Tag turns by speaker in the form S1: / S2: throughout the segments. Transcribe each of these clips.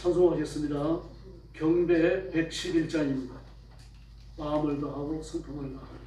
S1: 찬송하겠습니다. 경배 111장입니다. 마음을 다하고 성품을 다하고.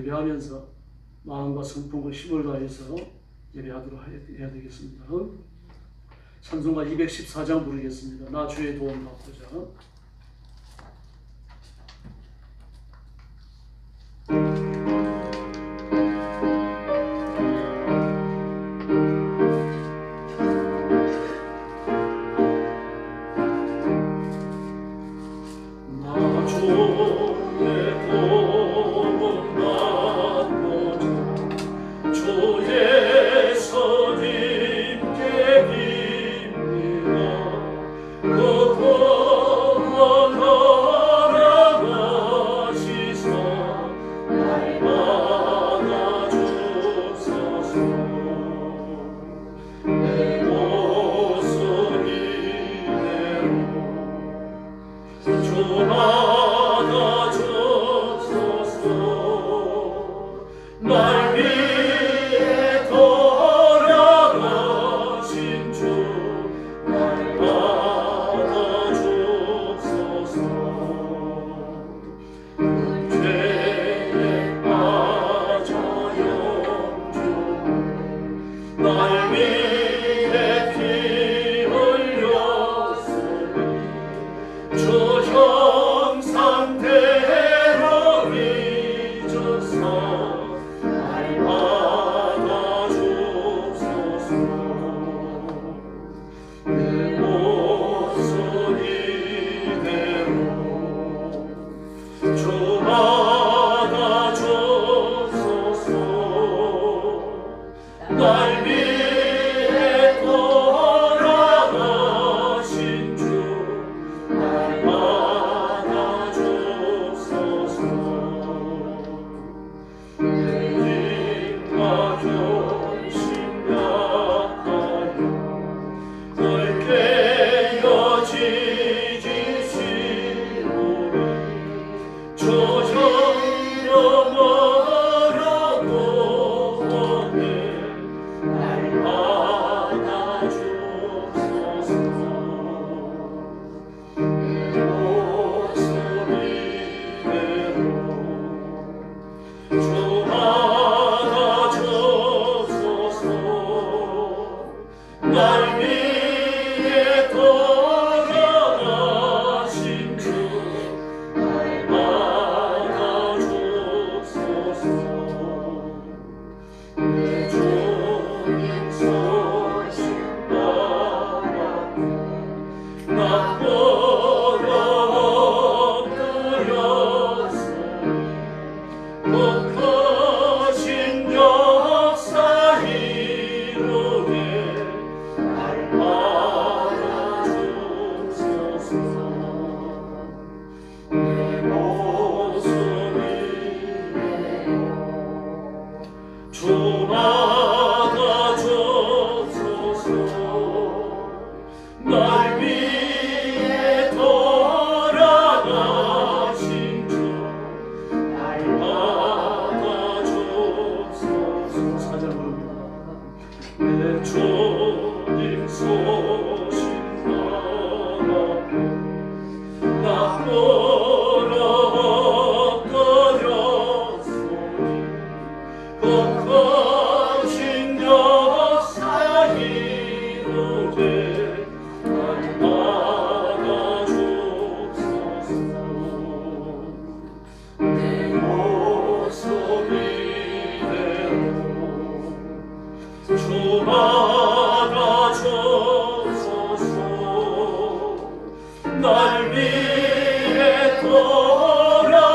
S1: 예배하면서 마음과 성품과 힘을 다해서 예배하도록 해야 되겠습니다. 찬송가 214장 부르겠습니다. 나 주의 도움 받고자.
S2: 그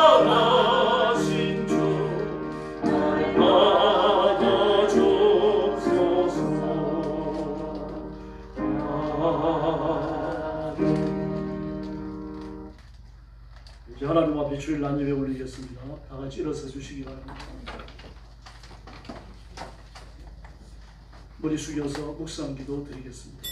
S1: 돌아가신 주 날 받아주옵소서. 이제 하나님 앞에 주일 난 예배 올리겠습니다. 다 같이 일어서 주시기 바랍니다. 머리 숙여서 묵상 기도 드리겠습니다.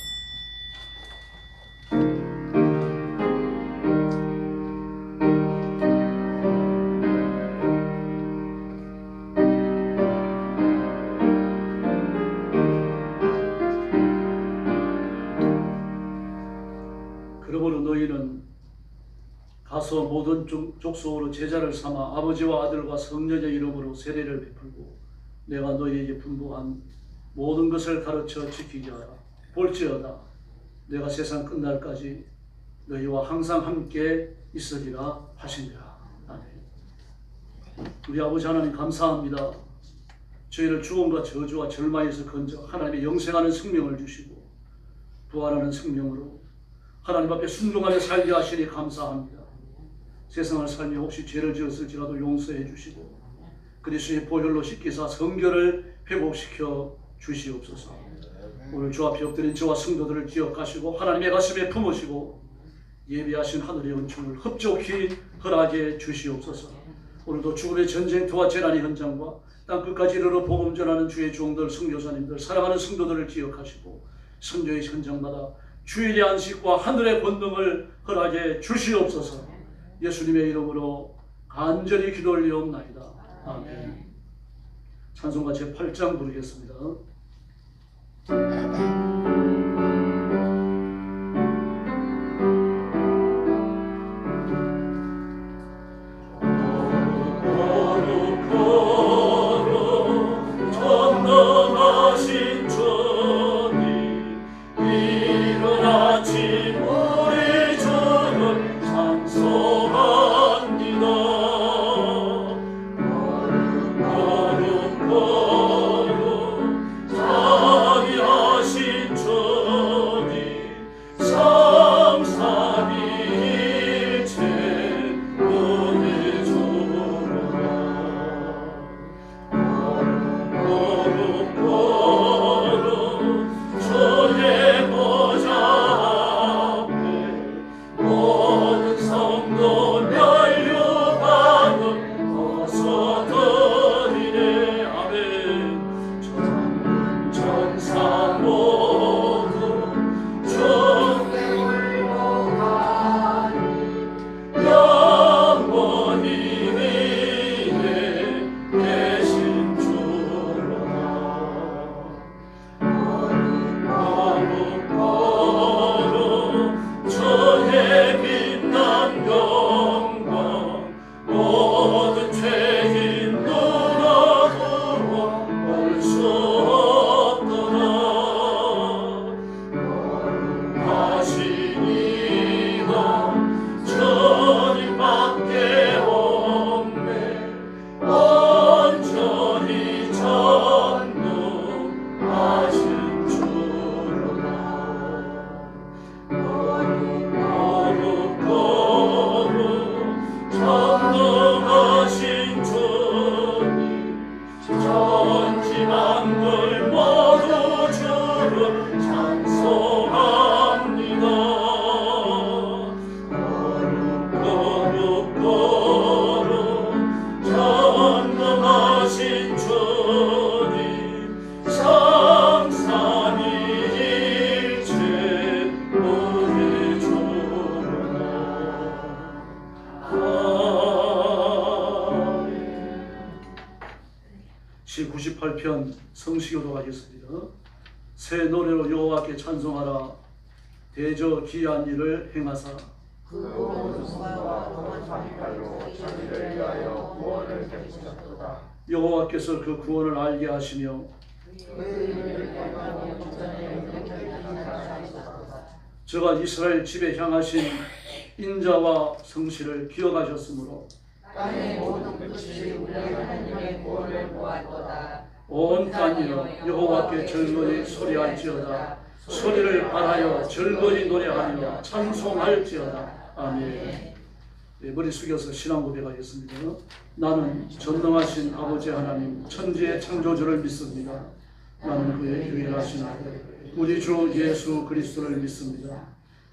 S1: 그러므로 너희는 가서 모든 족속으로 제자를 삼아 아버지와 아들과 성령의 이름으로 세례를 베풀고 내가 너희에게 분부한 모든 것을 가르쳐 지키게 하라. 볼지어다 내가 세상 끝날까지 너희와 항상 함께 있으리라 하시니라. 아멘. 우리 아버지 하나님 감사합니다. 저희를 죽음과 저주와 절망에서 건져 하나님의 영생하는 생명을 주시고 부활하는 생명으로 하나님 앞에 순종하며 살게 하시니 감사합니다. 세상을 살며 혹시 죄를 지었을지라도 용서해 주시고 그리스도의 보혈로 씻기사 성결을 회복시켜 주시옵소서. 오늘 주 앞에 엎드린 저와 성도들을 기억하시고 하나님의 가슴에 품으시고 예비하신 하늘의 은총을 흡족히 허락해 주시옵소서. 오늘도 죽음의 전쟁터와 재난의 현장과 땅끝까지 이르러 복음 전하는 주의 종들, 선교사님들, 사랑하는 성도들을 기억하시고 선교의 현장마다 주일의 안식과 하늘의 권능을 허락해 주시옵소서. 예수님의 이름으로 간절히 기도 올리옵나이다. 아멘. 찬송가 제8장 부르겠습니다. 제98편 성시교도 하겠습니다. 새 노래로 여호와께 찬송하라. 대저 기이한 일을 행하사
S2: 그 온 손과 동안 장발로 저희를 위하여 구원을 베푸셨도다.
S1: 여호와께서 그 구원을 알게 하시며
S2: 그 일을 대방의 전에 일으켜 하셨도다.
S1: 저가 이스라엘 집에 향하신 인자와 성실을 기억하셨으므로
S2: 땅의 모든 끝이 우리 하나님의 구원을 보았도다.
S1: 온 땅이여 여호와께 즐거이 소리할지어다. 소리를 발하여 즐거이 노래하며 찬송할지어다. 아멘. 머리 숙여서 신앙 고백하겠습니다. 나는 전능하신 아버지 하나님 천지의 창조주를 믿습니다. 나는 그의 유일하신 아들 우리 주 예수 그리스도를 믿습니다.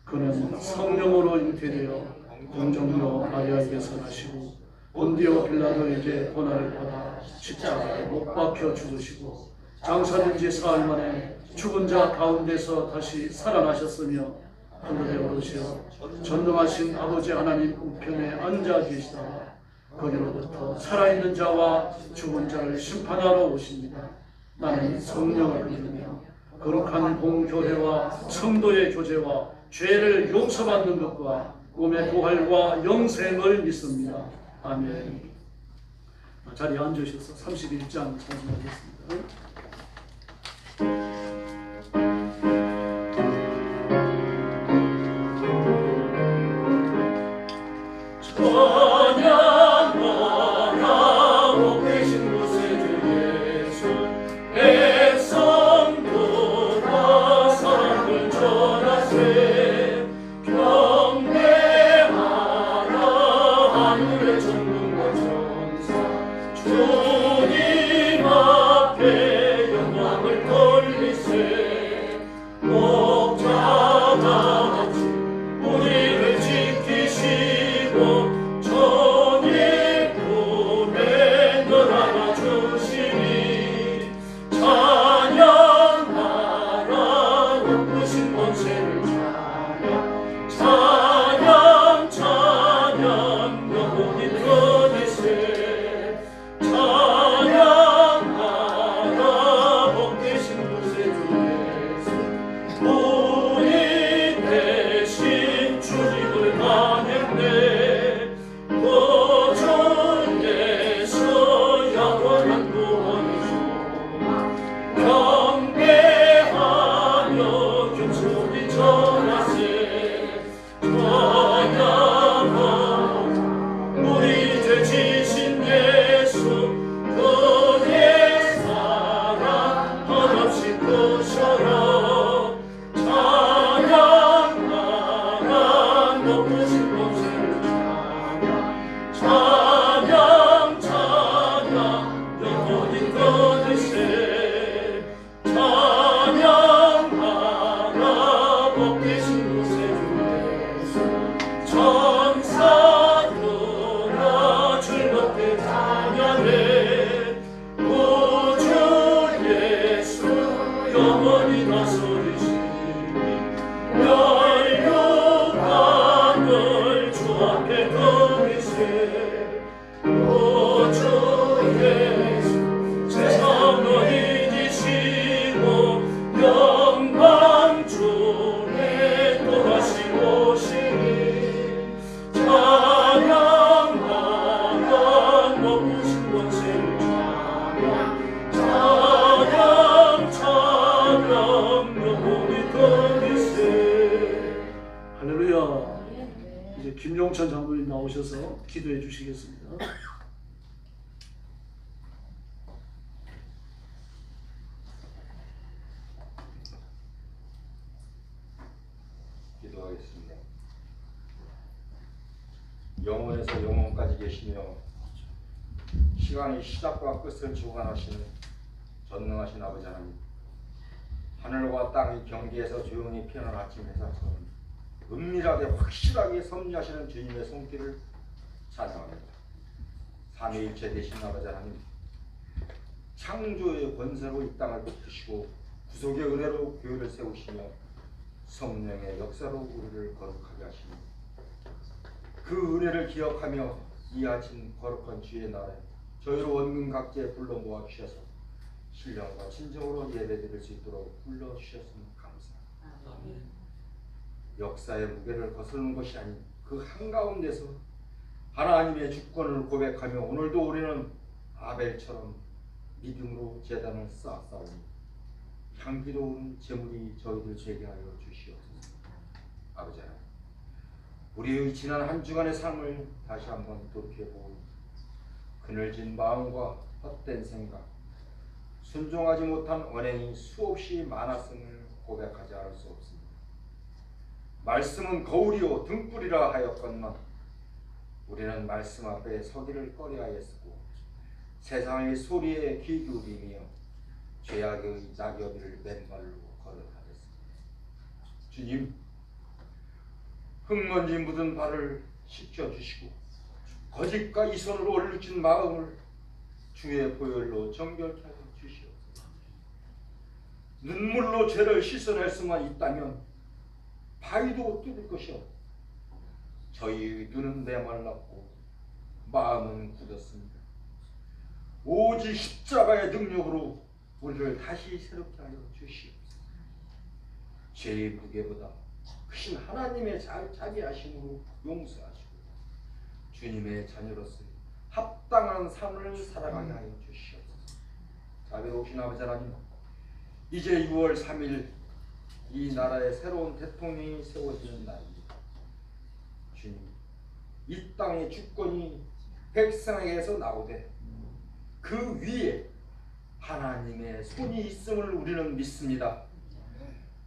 S1: 그는 성령으로 잉태되어 공정로 마리아에게서 나시고 본디오 빌라도에게 고난을 받아 십자가에 못 박혀 죽으시고 장사된 지 사흘 만에 죽은 자 가운데서 다시 살아나셨으며 하늘에 오르시어 전능하신 아버지 하나님 우편에 앉아 계시다가 거기로부터 살아있는 자와 죽은 자를 심판하러 오십니다. 나는 성령을 믿으며 거룩한 공교회와 성도의 교제와 죄를 용서받는 것과 몸의 부활과 영생을 믿습니다. 아멘. 자리에 앉으셔서 31장 찬송하겠습니다. 김용찬 장로님 나오셔서 기도해 주시겠습니다.
S3: 기도하겠습니다. 영원에서 영원까지 계시며 시간의 시작과 끝을 주관하시는 전능하신 아버지 하나님, 하늘과 땅의 경계에서 조용히 피어난 아침 햇살처럼 은밀하게 확실하게 섭리하시는 주님의 손길을 찬양합니다. 삼위일체 되신 아버지 하나님, 창조의 권세로 이 땅을 붙드시고 구속의 은혜로 교회를 세우시며 성령의 역사로 우리를 거룩하게 하시니 그 은혜를 기억하며 이 아침 거룩한 주의 날에 저희를 원근 각지에 불러 모아 주셔서 신령과 진정으로 예배드릴 수 있도록 불러주셨으면 감사합니다. 역사의 무게를 거스르는 것이 아닌 그 한가운데서 하나님의 주권을 고백하며 오늘도 우리는 아벨처럼 믿음으로 제단을 쌓았사오니 향기로운 제물이 저희들 되게 하여 주시옵소서. 아버지 하나님, 우리의 지난 한 주간의 삶을 다시 한번 돌이켜보고 그늘진 마음과 헛된 생각, 순종하지 못한 언행이 수없이 많았음을 고백하지 않을 수 없습니다. 말씀은 거울이요 등불이라 하였건만 우리는 말씀 앞에 서기를 꺼려하였고 세상의 소리에 귀 기울이며 죄악의 낙엽을 맨발로 걸어가겠습니다. 주님, 흙먼지 묻은 발을 씻겨주시고 거짓과 이손으로 얼룩진 마음을 주의 보혈로 정결케 하여 주시옵소서. 눈물로 죄를 씻어낼 수만 있다면 바위도 뚫을 것이 없고 저희의 눈은 메말랐고 마음은 굳었습니다. 오직 십자가의 능력으로 우리를 다시 새롭게 하여 주시옵소서. 죄의 무게보다 크신 하나님의 자비하심으로 용서하시고 주님의 자녀로서 합당한 삶을 살아가게 하여 주시옵소서. 자비로우신 아버지 하나님, 이제 6월 3일 이 나라의 새로운 대통령이 세워지는 날입니다. 주님, 이 땅의 주권이 백성에게서 나오되 그 위에 하나님의 손이 있음을 우리는 믿습니다.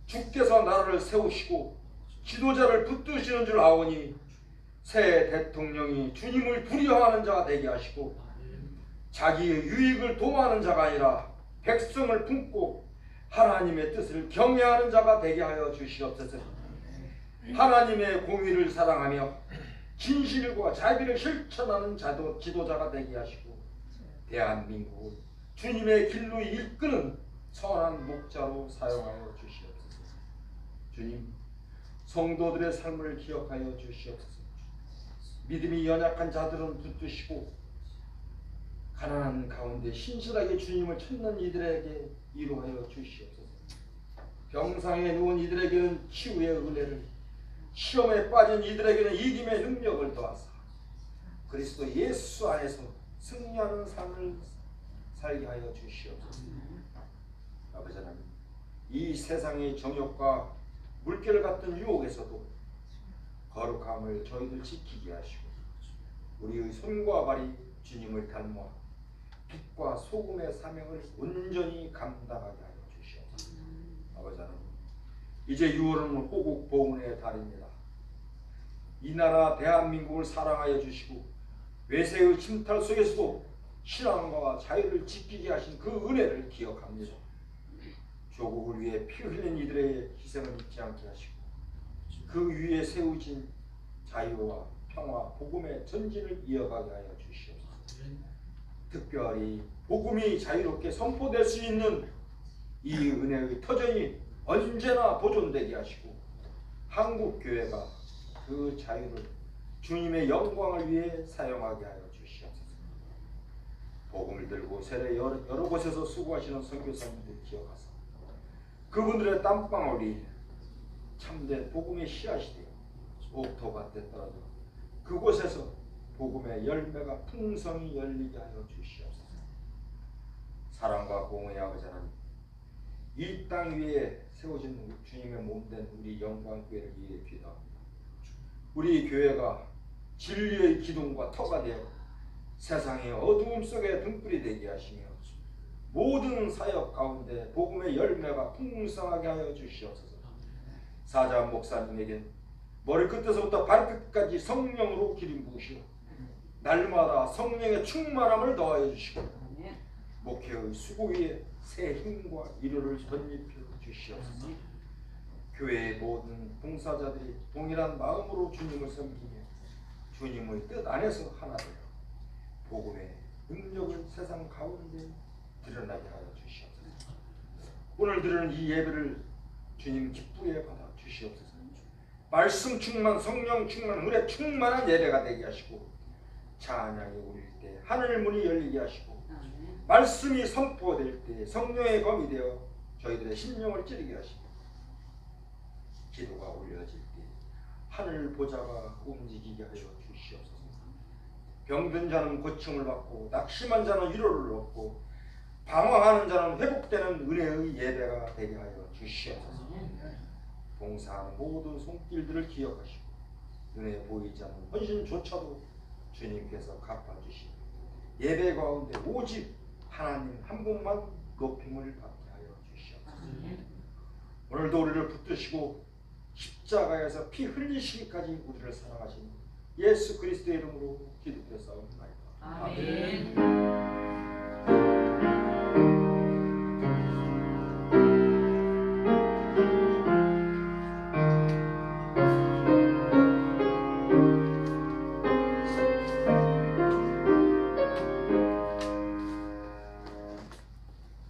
S3: 주께서 나라를 세우시고 지도자를 붙드시는 줄 아오니 새 대통령이 주님을 두려워하는 자가 되게 하시고 자기의 유익을 도모하는 자가 아니라 백성을 품고 하나님의 뜻을 경외하는 자가 되게 하여 주시옵소서. 하나님의 공의를 사랑하며 진실과 자비를 실천하는 지도자가 되게 하시고 대한민국을 주님의 길로 이끄는 선한 목자로 사용하여 주시옵소서. 주님, 성도들의 삶을 기억하여 주시옵소서. 믿음이 연약한 자들은 붙드시고 가난한 가운데 신실하게 주님을 찾는 이들에게 이루하여 주시옵소서. 병상에 누운 이들에게는 치유의 은혜를, 시험에 빠진 이들에게는 이김의 능력을 더하사 그리스도 예수 안에서 승리하는 삶을 살게 하여 주시옵소서. 아버지 하나님, 이 세상의 정욕과 물결 같은 유혹에서도 거룩함을 저희들 지키게 하시고 우리의 손과 발이 주님을 닮아 빛과 소금의 사명을 온전히 감당하게 하여 주시옵소서. 아버지 하나님, 이제 6월은 호국 보훈의 달입니다. 이 나라 대한민국을 사랑하여 주시고 외세의 침탈 속에서도 신앙과 자유를 지키게 하신 그 은혜를 기억합니다. 조국을 위해 피 흘린 이들의 희생을 잊지 않게 하시고 그 위에 세우신 자유와 평화, 복음의 전진을 이어가게 하여 주시옵소서. 특별히 복음이 자유롭게 선포될 수 있는 이 은혜의 터전이 언제나 보존되게 하시고 한국교회가 그 자유를 주님의 영광을 위해 사용하게 하여 주시옵소서. 복음을 들고 세례 여러 곳에서 수고하시는 선교사님들 기억하사 그분들의 땀방울이 참된 복음의 씨앗이 되어 옥토밭에 떨어져 그곳에서 복음의 열매가 풍성히 열리게 하여 주시옵소서. 사랑과 공의의 아버지 하나님, 이 땅 위에 세워진 주님의 몸된 우리 영광교회를 위해 기도합니다. 우리 교회가 진리의 기둥과 터가 되어 세상의 어두움 속에 등불이 되게 하시며 모든 사역 가운데 복음의 열매가 풍성하게 하여 주시옵소서. 사자 목사님에게 머리끝에서부터 발끝까지 성령으로 기름 부으시고 날마다 성령의 충만함을 더하여 주시고 목회의 수고 위에 새 힘과 위로를 덧입혀 주시옵소서. 교회의 모든 봉사자들이 동일한 마음으로 주님을 섬기며 주님의 뜻 안에서 하나 되어 복음의 능력을 세상 가운데 드러나게 하여 주시옵소서. 오늘 드리는 이 예배를 주님 기쁘게 받아 주시옵소서. 말씀 충만, 성령 충만, 은혜 충만한 예배가 되게 하시고 찬양이 울릴 때 하늘 문이 열리게 하시고 말씀이 선포될 때 성령의 검이 되어 저희들의 심령을 찌르게 하시고 기도가 올려질 때 하늘 보좌가 움직이게 하여 주시옵소서. 병든 자는 고침을 받고 낙심한 자는 위로를 얻고 방황하는 자는 회복되는 은혜의 예배가 되게 하여 주시옵소서. 봉사하는 모든 손길들을 기억하시고 눈에 보이지 않는 헌신조차도 주님께서 갚아주시고 예배 가운데 오직 하나님 한 분만 높임을 받게 하여 주시옵소서. 오늘도 우리를 붙드시고 십자가에서 피 흘리시기까지 우리를 사랑하신 예수 그리스도의 이름으로 기도드렸사옵나이다.
S2: 아멘.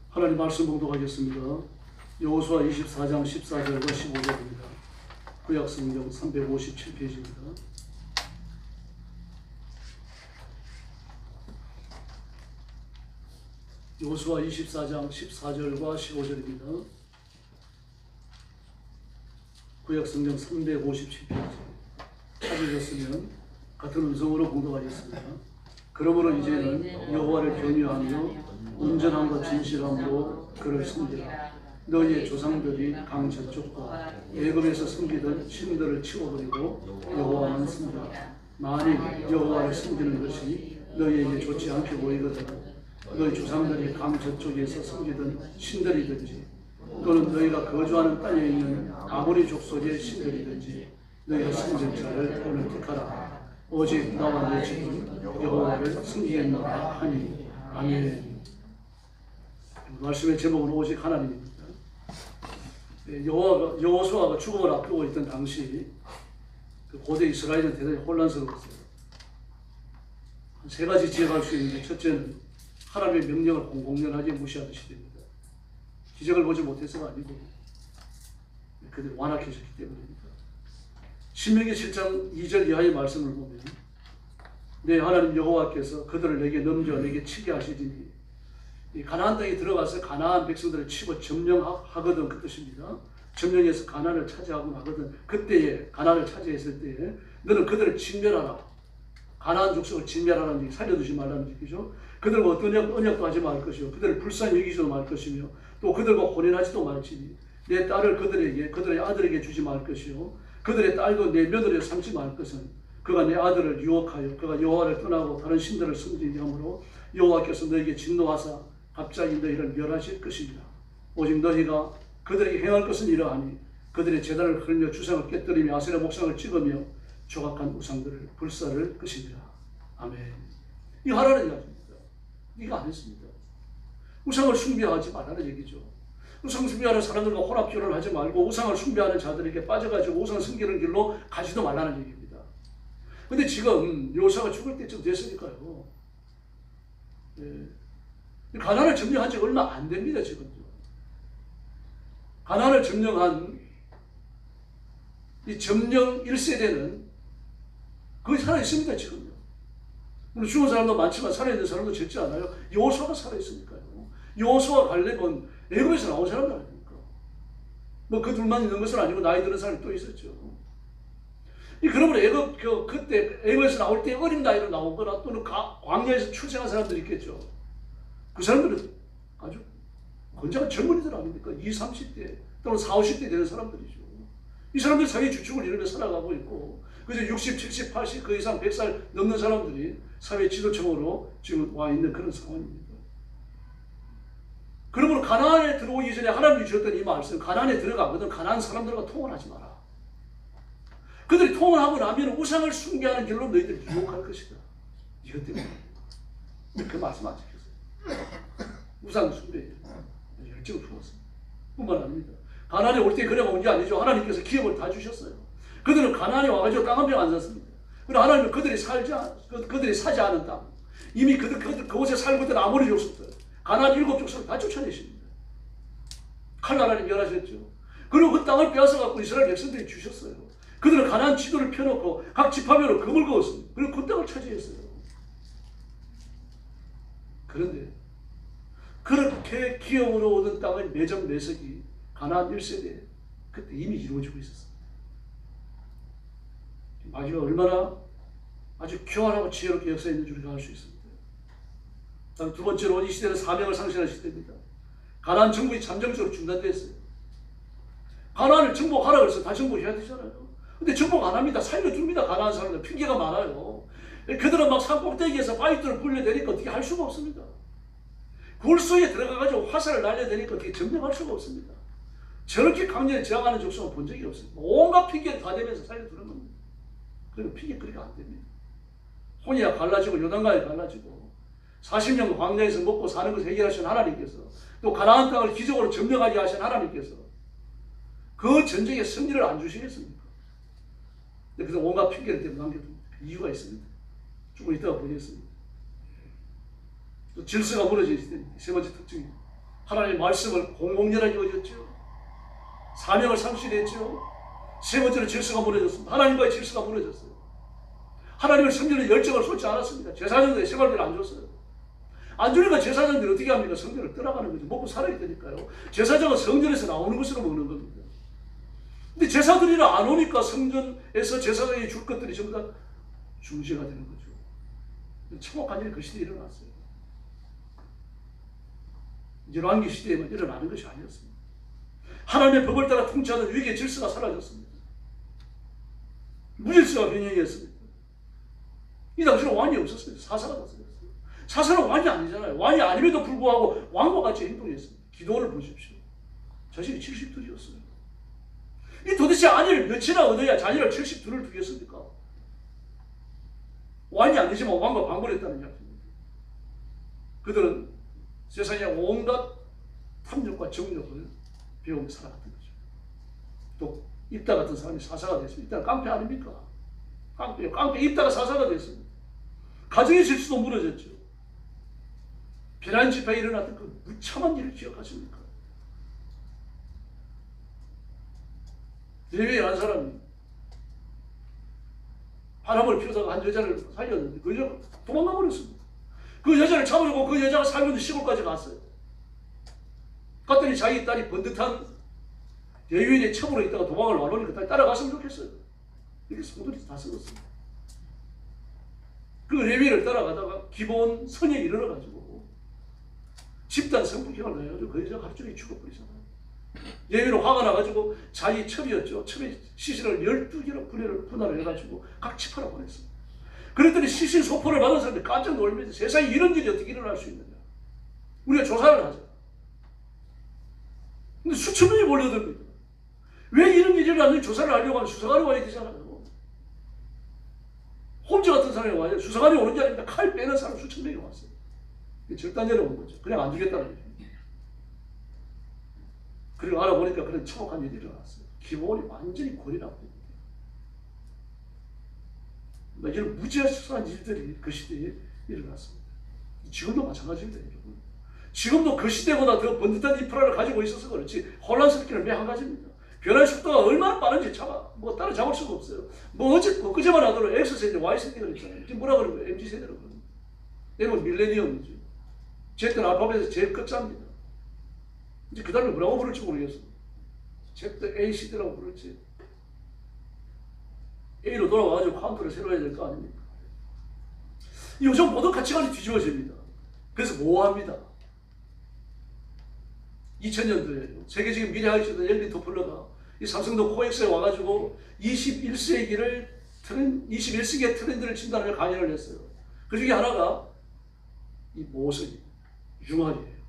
S1: 하나님 말씀 봉독하겠습니다. 여호수아 24장 14절과 15절입니다. 구약성경 357페이지입니다. 여호수아 24장 14절과 15절입니다. 구약성경 357페이지. 찾으셨으면 같은 음성으로 봉독하겠습니다. 그러므로 이제는 여호와를 경외하며 온전함과 진실함으로 그를 섬기라. 너희의 조상들이 강 저쪽과 애굽에서 섬기던 신들을 치워버리고 여호와만 섬기라. 만일 여호와를 섬기는 것이 너희에게 좋지 않게 보이거든 너희 조상들이 강 저쪽에서 섬기던 신들이든지 또는 너희가 거주하는 땅에 있는 아모리 족속의 신들이든지 너희가 섬길 자를 오늘 택하라. 오직 나와 내 집은 여호와를 섬기겠노라 하니. 아멘. 말씀의 제목은 오직 하나님입니다. 여호수아가 죽음을 앞두고 있던 당시 그 고대 이스라엘은 대단히 혼란스러웠어요. 세 가지 지적할 수 있는데, 첫째는 하나님의 명령을 공공연하게 무시하듯이 됩니다. 기적을 보지 못해서가 아니고 그들이 완악해졌기 때문입니다. 신명기 7장 2절 이하의 말씀을 보면 내 하나님 여호와께서 그들을 내게 넘겨 내게 치게 하시리니, 이 가나안 땅에 들어가서 가나안 백성들을 치고 점령하거든 그 뜻입니다. 점령해서 가나안을 차지하고 나거든. 그때에 가나안을 차지했을 때에 너는 그들을 진멸하라. 가나안 족속을 진멸하라는 얘기, 살려두지 말라는 얘기죠. 그들과 어떤 언약도 하지 말 것이요 그들을 불쌍히 여기지도 말 것이며 또 그들과 혼인하지도 말지니 내 딸을 그들의 아들에게 주지 말 것이요 그들의 딸도 내 며느리를 삼지 말 것은 그가 내 아들을 유혹하여 그가 여호와를 떠나고 다른 신들을 섬기게 하므로 여호와께서 너에게 진노하사 갑자기 너희를 멸하실 것이니라. 오직 너희가 그들에게 행할 것은 이러하니 그들의 제단을 흘며 주상을 깨뜨리며 아세라 목상을 찍으며 조각한 우상들을 불사를 것이니라. 아멘. 이 하라는 이야기입니다. 이거 안 했습니다. 우상을 숭배하지 말라는 얘기죠. 우상 숭배하는 사람들과 혼합결혼을 하지 말고 우상을 숭배하는 자들에게 빠져가지고 우상 섬기는 길로 가지도 말라는 얘기입니다. 근데 지금 여호수아가 죽을 때쯤 됐으니까요. 가나안을 점령한 지 얼마 안 됩니다. 지금도. 가나안을 점령한 이 점령 1세대는 거의 살아있습니다. 지금요. 물론 죽은 사람도 많지만 살아있는 사람도 적지 않아요. 여호수아가 살아있으니까요. 여호수아 갈렙은 애굽에서 나온 사람들 아닙니까? 뭐 그 둘만 있는 것은 아니고 나이 드는 사람이 또 있었죠. 그러므로 그때 애굽에서 나올 때 어린 나이로 나온 거나 또는 광야에서 출생한 사람들이 있겠죠. 그 사람들은 아주 건장한 젊은이들 아닙니까? 20, 30대 또는 40, 50대 되는 사람들이죠. 이 사람들 사회 주축을 이루며 살아가고 있고 그래서 60, 70, 80, 그 이상 100살 넘는 사람들이 사회 지도층으로 지금 와 있는 그런 상황입니다. 그러므로 가나안에 들어오기 전에 하나님이 주셨던 이 말씀, 가나안에 들어가거든 가나안 사람들과 통혼하지 마라. 그들이 통혼하고 나면 우상을 숭배하는 길로 너희들 유혹할 것이다. 이것 때문에 그 말씀 안 지켰어요. 우상 숭배에 열정을 품었습니다. 뿐만 아닙니다. 가나안에 올 때 그냥 온 게 아니죠. 하나님께서 기업을 다 주셨어요. 그들은 가나안에 와가지고 땅 한 평 안 샀습니다. 그러나 하나님은 그들이 사지 않은 땅, 이미 그곳에 살고 있던 아모리 족속들, 가나안 7족속을 다 쫓아내십니다. 칼날 하나님 멸하셨죠. 그리고 그 땅을 빼앗아갖고 이스라엘 백성들이 주셨어요. 그들은 가나안 지도를 펴놓고 각 지파별로 금을 그었습니다. 그리고 그 땅을 차지했어요. 그런데 그렇게 기업으로 얻은 땅의 매석이 가나안 1세대 그때 이미 이루어지고 있었습니다. 마지막 얼마나 아주 교활하고 지혜롭게 역사했는지 우리가 알 수 있습니다. 다음 두 번째로 이 시대는 사명을 상실한 시대입니다. 가나안 정복이 잠정적으로 중단됐어요. 가나안을 정복하라 그래서 다 정복해야 되잖아요. 근데 정복 안 합니다. 살려줍니다. 가나안 사람들 핑계가 많아요. 그들은 막 산꼭대기에서 바위돌을 굴려대니까 어떻게 할 수가 없습니다. 굴소에 들어가가지고 화살을 날려대니까 어떻게 점령할 수가 없습니다. 저렇게 강렬히 저항하는 족속은 본 적이 없습니다. 온갖 핑계를 다 대면서 살려두는 겁니다. 그런 피격거리가 안 됩니다. 혼이야 갈라지고 요단강이 갈라지고 40년 광야에서 먹고 사는 것을 해결하신 하나님께서 또 가나안 땅을 기적으로 점령하게 하신 하나님께서 그 전쟁에 승리를 안 주시겠습니까? 그래서 온갖 핑계를 대고 남겨둔 이유가 있습니다. 조금 이따가 보겠습니다. 또 질서가 무너진 세 번째 특징이 하나님의 말씀을 공공연하게 어겼죠. 사명을 상실했죠. 세 번째로 질서가 무너졌습니다. 하나님과의 질서가 무너졌어요. 하나님을 섬기는 열정을 쏟지 않았습니다. 제사장들의 생활비를 안 줬어요. 안 주니까 제사장들이 어떻게 합니까? 성전을 떠나가는 거죠. 먹고 살아야 되니까요. 제사장은 성전에서 나오는 것으로 먹는 겁니다. 근데 제사들이 안 오니까 성전에서 제사장이 줄 것들이 전부 다 중지가 되는 거죠. 참혹한 일이 그 시대에 일어났어요. 열왕기 시대에만 일어나는 것이 아니었습니다. 하나님의 법을 따라 통치하는 위기의 질서가 사라졌습니다. 무질서가 변형했습니다. 이 당시에는 왕이 없었어요. 사사가 났어요. 사사는 왕이 아니잖아요. 왕이 아님에도 불구하고 왕과 같이 행동했습니다. 기도를 보십시오. 자신이 72이었어요. 이 도대체 아내를 몇이나 얻어야 자녀를 72를 두겠습니까? 왕이 아니지만 왕과 방불했다는 이야기입니다. 그들은 세상의 온갖 탐욕과 정욕을 배우며 살아갔던 거죠. 또 입다 같은 사람이 사사가 됐습니다. 입다는 깡패 아닙니까? 깡패요. 깡패 입다가 사사가 됐습니다. 가정의 질서도 무너졌죠. 비난 집회에 일어났던 그 무참한 일을 기억하십니까? 레위의 한 사람이 바람을 피우다가 한 여자를 살렸는데 그 여자가 도망가 버렸습니다. 그 여자를 잡으려고 그 여자가 살고 있는 시골까지 갔어요. 갔더니 자기 딸이 번듯한 레위인의 첩으로 있다가 도망을 와놓으니까 딸이 따라갔으면 좋겠어요. 이렇게 성도들이 다 썩었습니다. 그 레위를 따라가다가 기본 선에 이르러가지고 집단 성폭행을 해가지고 그 여자가 갑자기 죽어버리잖아요. 레위는 화가 나가지고 자기 첩이었죠. 첩의 시신을 12개로 분할을 해가지고 각 집하러 보냈습니다. 그랬더니 시신 소포를 받은 사람들이 깜짝 놀면서 세상에 이런 일이 어떻게 일어날 수 있느냐. 우리가 조사를 하자. 근데 수천 명이 몰려듭니다. 왜 이런 일이 일어났는지 조사를 하려고 하면 수사관이 와야 되잖아요. 홈즈 같은 사람이 와요. 수사관이 오는 게 아닙니다. 칼 빼는 사람 수천 명이 왔어요. 절단제로 온 거죠. 그냥 안 주겠다는 얘기예요. 그리고 알아보니까 그런 참혹한 일이 일어났어요. 기본이 완전히 골이 나고 이런 무지한 일들이 그 시대에 일어났습니다. 지금도 마찬가지입니다, 여러분. 지금도 그 시대보다 더 번듯한 인프라를 가지고 있어서 그렇지 혼란스럽기는 매한 가지입니다. 변화의 속도가 얼마나 빠른지 따라잡을 수가 없어요. 그제만 하더라도 X세대, Y세대가 있잖아요. 지금 뭐라 그러는 거예요? MZ세대라고 그러는 거예요. M은 밀레니엄이죠. Z는 알파벳에서 제일 끝자입니다. 이제 그 다음에 뭐라고 부를지 모르겠어요. Z A 시대라고 부를지. A로 돌아와가지고 카운트를 새로 해야 될 거 아닙니까? 요즘 모든 가치관이 뒤집어집니다. 그래서 모호합니다. 2000년도에 세계적인 미래학자였던 엘빈 토플러가 이 삼성도 코엑스에 와가지고 21세기의 트렌드를 진단하며 강연을 했어요. 그 중에 하나가 이 모성이 융합이에요.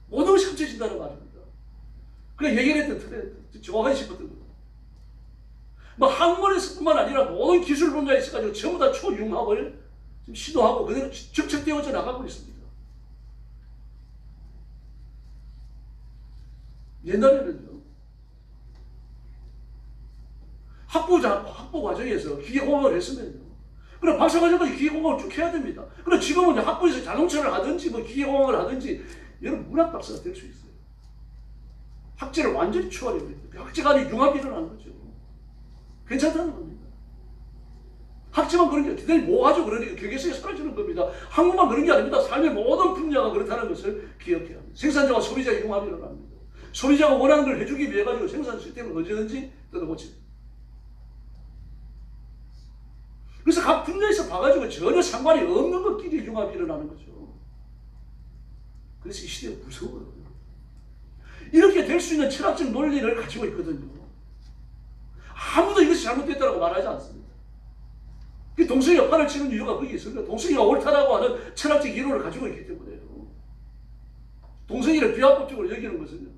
S1: 모든 것이 합쳐진다는 말입니다. 그냥 얘기했던 트렌드, 정확하게 짚었던 거예요. 뭐 학문에서뿐만 아니라 모든 기술 분야에 있어가지고 전부 다 초융합을 지금 시도하고 그대로 적척되어져 나가고 있습니다. 옛날에는요, 학부 과정에서 기계공학을 했으면요, 그럼 박사과정까지 기계공학을 쭉 해야 됩니다. 그럼 지금은 학부에서 자동차를 하든지 뭐 기계공학을 하든지 여러분 문학 박사가 될 수 있어요. 학제를 완전히 초월해버립니다. 학제 간의 융합이 일어나는 거죠. 괜찮다는 겁니다. 학제만 그런 게 대단히 모호하죠. 그러니까 교계서에 사라지는 겁니다. 학문만 그런 게 아닙니다. 삶의 모든 분야가 그렇다는 것을 기억해야 합니다. 생산자와 소비자의 융합이 일어납니다. 소비자가 원하는 걸 해주기 위해 가지고 생산 시스템을 언제든지 뜯어고칩니다. 그래서 각 분야에서 봐가지고 전혀 상관이 없는 것끼리 융합이 일어나는 거죠. 그래서 이 시대가 무서워요. 이렇게 될 수 있는 철학적 논리를 가지고 있거든요. 아무도 이것이 잘못됐다고 말하지 않습니다. 동성애가 판을 치는 이유가 거기 있습니다. 동성애가 옳다라고 하는 철학적 이론을 가지고 있기 때문에요. 동성애를 비합법적으로 여기는 것은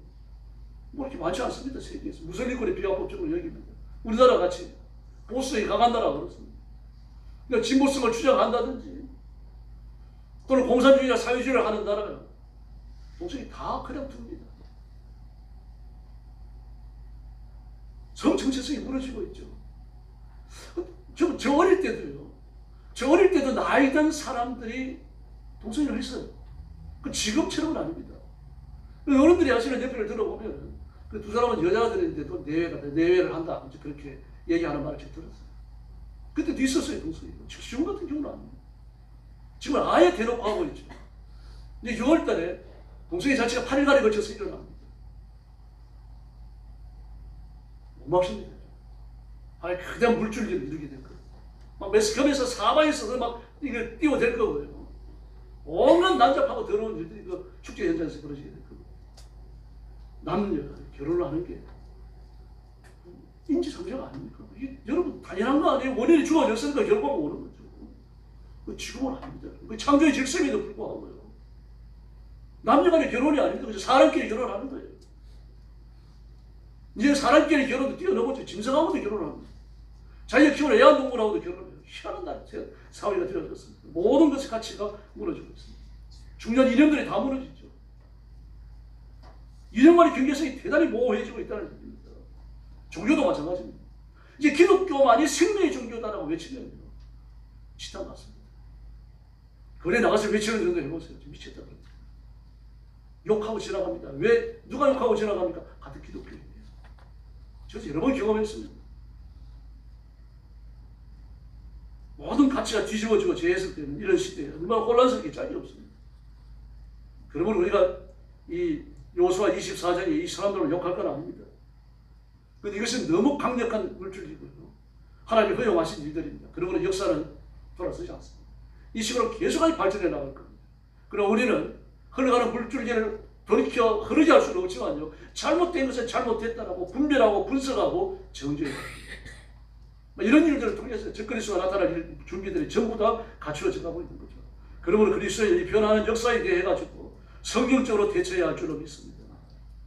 S1: 뭐 이렇게 많지 않습니다. 세계에서 무설리권의 비합법적으로 여깁니다. 우리나라 같이 보수에 강한다라고 그렇습니다. 그러니까 진보성을 주장한다든지 또는 공산주의나 사회주의를 하는 나라면 동성이 다 그냥 둡니다. 성 정체성이 무너지고 있죠. 저 어릴 때도요. 저 어릴 때도 나이든 사람들이 동성애를 했어요. 그 지금처럼은 아닙니다. 어른들이 하시는 대표를 들어보면 그 두 사람은 여자들인데도 내외를 한다. 이제 그렇게 얘기하는 말을 제가 들었어요. 그때도 있었어요, 동성애가. 지금 같은 경우는 아닙니다. 지금은 아예 대놓고 하고 있죠. 이제 6월 달에 동성애 자체가 8일간에 걸쳐서 일어납니다. 못 막습니다. 아예 그냥 물줄기를 이루게 될 거예요. 막 매스컴에서 사방에서 막 이걸 띄워댈 거고요. 온갖 난잡하고 더러운 일들이 그 축제 현장에서 벌어지게 될 거고. 남녀가 결혼을 하는 게 인지상정 아닙니까? 이게 여러분 당연한 거 아니에요? 원인이 주어졌으니까 결과가 오는 거죠. 그 지금은 아닙니다. 그 창조의 질서에도 불구하고요. 남녀간의 결혼이 아닙니다. 그래서 사람끼리 결혼하는 거예요. 이제 사람끼리 결혼도 뛰어넘었죠. 짐승하고도 결혼합니다. 자기가 키우는 애완동물하고도 결혼해요. 희한한 날 사회가 되어졌습니다. 모든 것의 가치가 무너지고 있습니다. 중요한 이념들이 다 무너지죠. 이념만의 경계성이 대단히 모호해지고 있다는 얘기입니다. 종교도 마찬가지입니다. 이제 기독교만이 생명의 종교다라고 외치면 치탄 같습니다. 거리에 나가서 외치는 정도 해보세요. 미쳤다 그럽니다. 욕하고 지나갑니다. 왜? 누가 욕하고 지나갑니까? 같은 기독교인이에요. 저도 여러 번 경험했습니다. 모든 가치가 뒤집어지고 재해석되는 이런 시대에 얼마나 혼란스럽게 짝이 없습니다. 그러면 우리가 이 요수아 24장에 이 사람들을 욕할 건 아닙니다. 그런데 이것은 너무 강력한 물줄기고요. 하나님이 허용하신 일들입니다. 그러므로 역사는 돌아서지 않습니다. 이 식으로 계속해서 발전해 나갈 겁니다. 그럼 우리는 흘러가는 물줄기를 돌이켜 흐르게 할 수는 없지만요. 잘못된 것은 잘못됐다라고 분별하고 분석하고 정죄해야 합니다. 이런 일들을 통해서 적그리스도가 나타날 준비들이 전부 다 갖추어져 가고 있는 거죠. 그러므로 그리스도의 이 변화하는 역사에 대해 가지고 성경적으로 대처해야 할 줄로 믿습니다.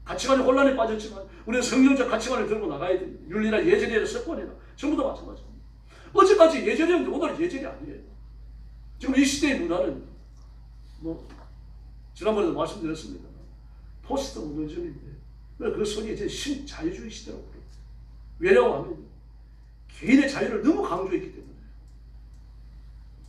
S1: 가치관이 혼란에 빠졌지만 우리는 성경적 가치관을 들고 나가야 됩니다. 윤리나 예절이나 습관이나 전부 다 마찬가지입니다. 어제까지 예절이었는데 오늘은 예절이 아니에요. 지금 이 시대의 문화는 지난번에도 말씀드렸습니다. 포스트 모더니즘인데 그 속에 이제 신자유주의 시대라고 그래요. 왜냐고 하면 개인의 자유를 너무 강조했기 때문에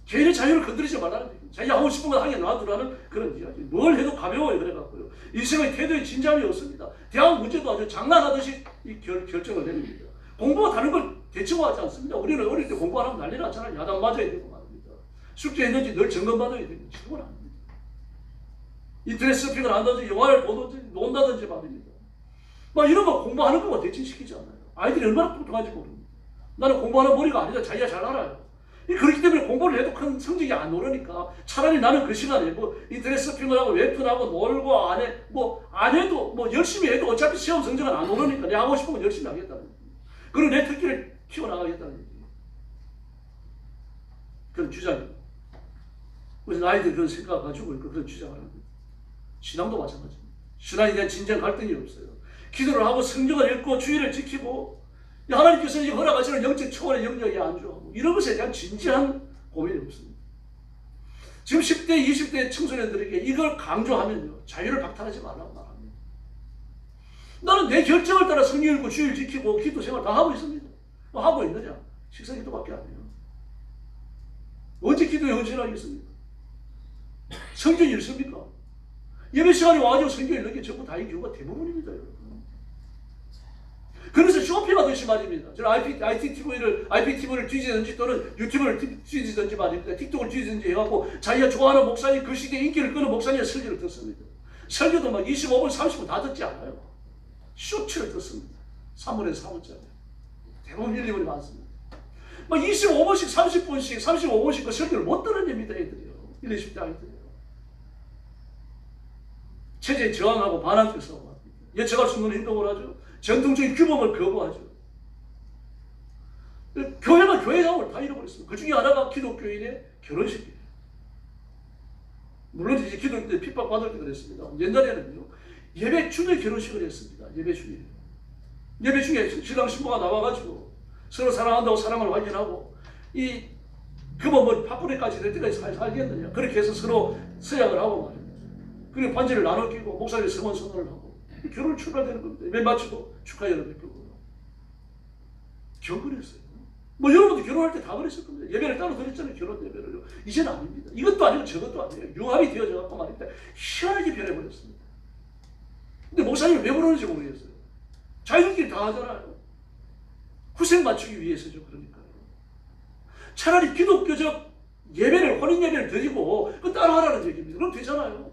S1: 개인의 자유를 건드리지 말라는 얘기예요. 자기 하고 싶은 거 하게 놔두라는 그런 이야기. 뭘 해도 가벼워요. 그래갖고요. 인생의 태도에 진정함이 없습니다. 대학 문제도 아주 장난하듯이 결정을 내립니다. 공부가 다른 걸 대처하지 않습니다. 우리는 어릴 때 공부 안 하면 난리 났잖아요. 야단 맞아야 되고 말입니다. 숙제했는지 늘 점검받아야 되고 지금은 아닙니다. 인터넷 서핑을 한다든지 영화를 보든지 논다든지 말입니다. 막 이런 거 공부하는 거만 대체시키지 않아요. 아이들이 얼마나 똑똑한지 모릅니다. 나는 공부하는 머리가 아니다. 자기가 잘 알아요. 그렇기 때문에 공부를 해도 큰 성적이 안 오르니까 차라리 나는 그 시간에 인터넷 서핑을 하고 웹툰하고 놀고 안 해도 열심히 해도 어차피 시험 성적은 안 오르니까 내가 하고 싶은 건 열심히 하겠다는 얘기예요. 그리고 내 특기를 키워나가겠다는 얘기예요. 그런 주장이에요. 그래서 나이들이 그런 생각을 가지고 있고 그런 주장을 합니다. 신앙도 마찬가지입니다. 신앙에 대한 진정 갈등이 없어요. 기도를 하고 성경을 읽고 주의를 지키고 하나님께서 허락하시는 영적 초월의 영역에 안주하고 이런 것에 대한 진지한 고민이 없습니다. 지금 10대, 20대 청소년들에게 이걸 강조하면요. 자유를 박탈하지 말라고 말합니다. 나는 내 결정을 따라 성경 읽고 주의를 지키고 기도 생활 다 하고 있습니다. 뭐 하고 있느냐? 식사 기도밖에 안 해요. 언제 기도에 헌신하겠습니까? 성경 읽습니까? 예배 시간에 와가지고 성경 읽는 게 전부 다인 경우가 대부분입니다. 여러분. 그래서 쇼핑하듯이 말입니다. 저는 IPTV를 뒤지든지 또는 유튜브를 뒤지든지 말입니다. 틱톡을 뒤지든지 해갖고 자기가 좋아하는 목사님 그 시대에 인기를 끄는 목사님의 설교를 듣습니다. 설교도 막 25분, 30분 다 듣지 않아요. 쇼츠를 듣습니다. 3분에서 4분짜리. 대부분 1, 2분이 많습니다. 막 25분씩, 30분씩, 35분씩 그 설교를 못 들어냅니다. 애들이요. 1, 20대 아이들이요. 체제에 저항하고 반항적 싸움을 합니다. 예측할 수 없는 행동을 하죠. 전통적인 규범을 거부하죠. 교회만 교회상을 다 잃어버렸습니다. 그 중에 하나가 기독교인의 결혼식이에요. 물론 이제 기독교인들 핍박받을 때 그랬습니다. 옛날에는요. 예배 중에 결혼식을 했습니다. 예배 중에. 예배 중에 신랑 신부가 나와가지고 서로 사랑한다고 사랑을 확인하고 그뭐 파뿌리까지 될 때까지 살겠느냐. 그렇게 해서 서로 서약을 하고 말입니다. 그리고 반지를 나눠 끼고 목사님 서원 선언을 하고 결혼을 축하되는 겁니다. 예배 마치고 축하 예를 베풀고 경건했어요. 뭐 여러분도 결혼할 때 다 그랬을 겁니다. 예배를 따로 드렸잖아요. 결혼 예배를요. 이제는 아닙니다. 이것도 아니고 저것도 아니에요. 융합이 되어져 갖고 말입니다. 희한하게 변해버렸습니다. 근데 목사님이 왜 그러는지 모르겠어요. 자기들끼리 다 하잖아요. 후생 맞추기 위해서죠. 그러니까요. 차라리 기독교적 예배를, 혼인 예배를 드리고 그 따라하라는 얘기입니다. 그럼 되잖아요.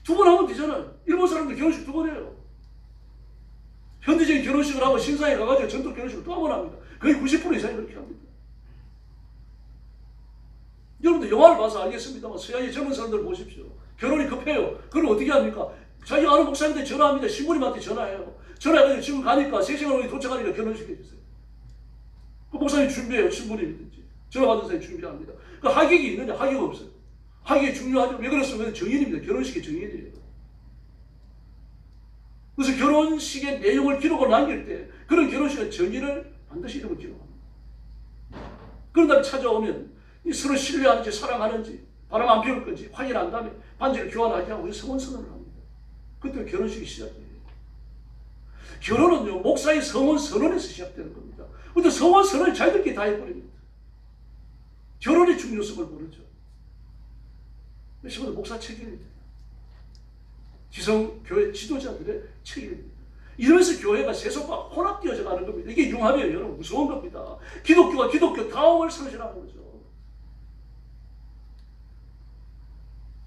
S1: 2번 하면 되잖아요. 일본 사람들 결혼식 2번 해요. 현대적인 결혼식을 하고 신사에 가가지고 전통 결혼식을 또 한 번 합니다. 거의 90% 이상이 그렇게 합니다. 여러분들 영화를 봐서 알겠습니다만 서양의 젊은 사람들 보십시오. 결혼이 급해요. 그걸 어떻게 합니까? 자기가 아는 목사님한테 전화합니다. 신부님한테 전화해요. 전화해가지고 지금 가니까 3시간 후에 도착하니까 결혼식 해주세요. 그 목사님 준비해요. 신부님이든지. 전화 받은 사람이 준비합니다. 그 하객이 있느냐? 하객 없어요. 하객이 중요하죠. 왜 그랬으면 정인입니다. 결혼식의 정인이에요. 그래서 결혼식의 내용을 기록을 남길 때 그런 결혼식의 정의를 반드시 이름을 기록합니다. 그런 다음에 찾아오면 서로 신뢰하는지 사랑하는지 바람 안 피울 건지 확인한 다음에 반지를 교환하게 하고 서원 선언을 합니다. 그때 결혼식이 시작돼요. 결혼은요 목사의 서원 선언에서 시작되는 겁니다. 근데 서원 선언을 자기들끼리 다 해버립니다. 결혼의 중요성을 모르죠. 그래서 목사 책임입니다. 지성교회 지도자들의 책임입니다. 이러면서 교회가 세속과 혼합되어져 가는 겁니다. 이게 융합이에요. 여러분 무서운 겁니다. 기독교가 기독교 다움을 상실하는 거죠.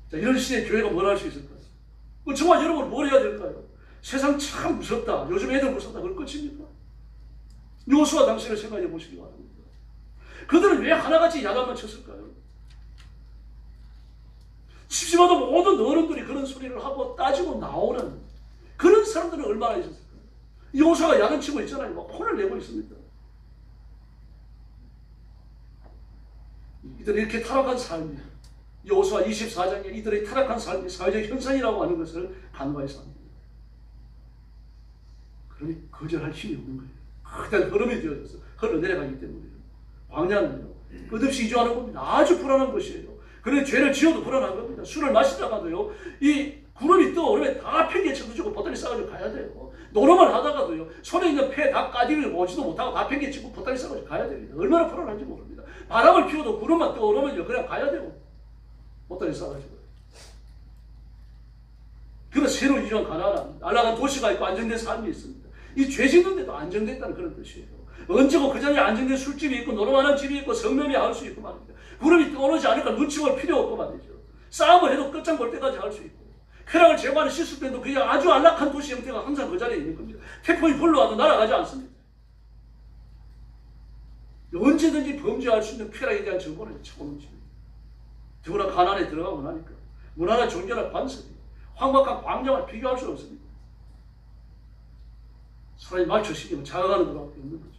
S1: 자, 이런 시대에 교회가 뭘 할 수 있을까요? 정말 여러분 뭘 해야 될까요? 세상 참 무섭다. 요즘 애들 무섭다. 그걸 끝입니까? 여호수아 당시를 생각해 보시기 바랍니다. 그들은 왜 하나같이 야단만 쳤을까요? 집집마다 모든 어른들이 그런 소리를 하고 따지고 나오는 그런 사람들은 얼마나 있었을까요? 여호수아가 야단치고 있잖아요. 막 혼을 내고 있습니다. 이들이 이렇게 타락한 삶이 여호수아 24장에 이들의 타락한 삶이 사회적 현상이라고 하는 것을 간과해서 합니다. 그러니 거절할 힘이 없는 거예요. 그때는 흐름이 되어져서 흘러내려가기 때문이에요. 광야는요 끝없이 이주하는 겁니다. 아주 불안한 것이에요. 그래 죄를 지어도 불안한 겁니다. 술을 마시다가도요 이 구름이 떠오르면 다 팽개 쳐주고 보따리 싸가지고 가야 돼요. 노름을 하다가도요 손에 있는 폐 다 까디를 보지도 못하고 다 팽개 치고 보따리 싸가지고 가야 됩니다. 얼마나 불안한지 모릅니다. 바람을 피워도 구름만 떠오르면요 그냥 가야 되고 보따리 싸가지고. 그래서 새로 이주한 가나안 안락한 도시가 있고 안정된 삶이 있습니다. 이 죄 짓는데도 안정됐다는 그런 뜻이에요. 언제고 그 자리에 안정된 술집이 있고 노름하는 집이 있고 성명이 할 수 있고 말입니다. 구름이 떠오르지 않을까 눈치 볼 필요 없고 말이죠. 싸움을 해도 끝장 볼 때까지 할 수 있고 쾌락을 제거하는 시스템도 그냥 아주 안락한 도시 형태가 항상 그 자리에 있는 겁니다. 태풍이 불러와도 날아가지 않습니다. 언제든지 범죄할 수 있는 쾌락에 대한 정보는 차원입니다. 더구나 가난에 들어가고 나니까 문화나 종교나 관습이 황박한 광장을 비교할 수 없습니다. 사람이 맞춰시키면 자각하는 것밖에 없는 거죠.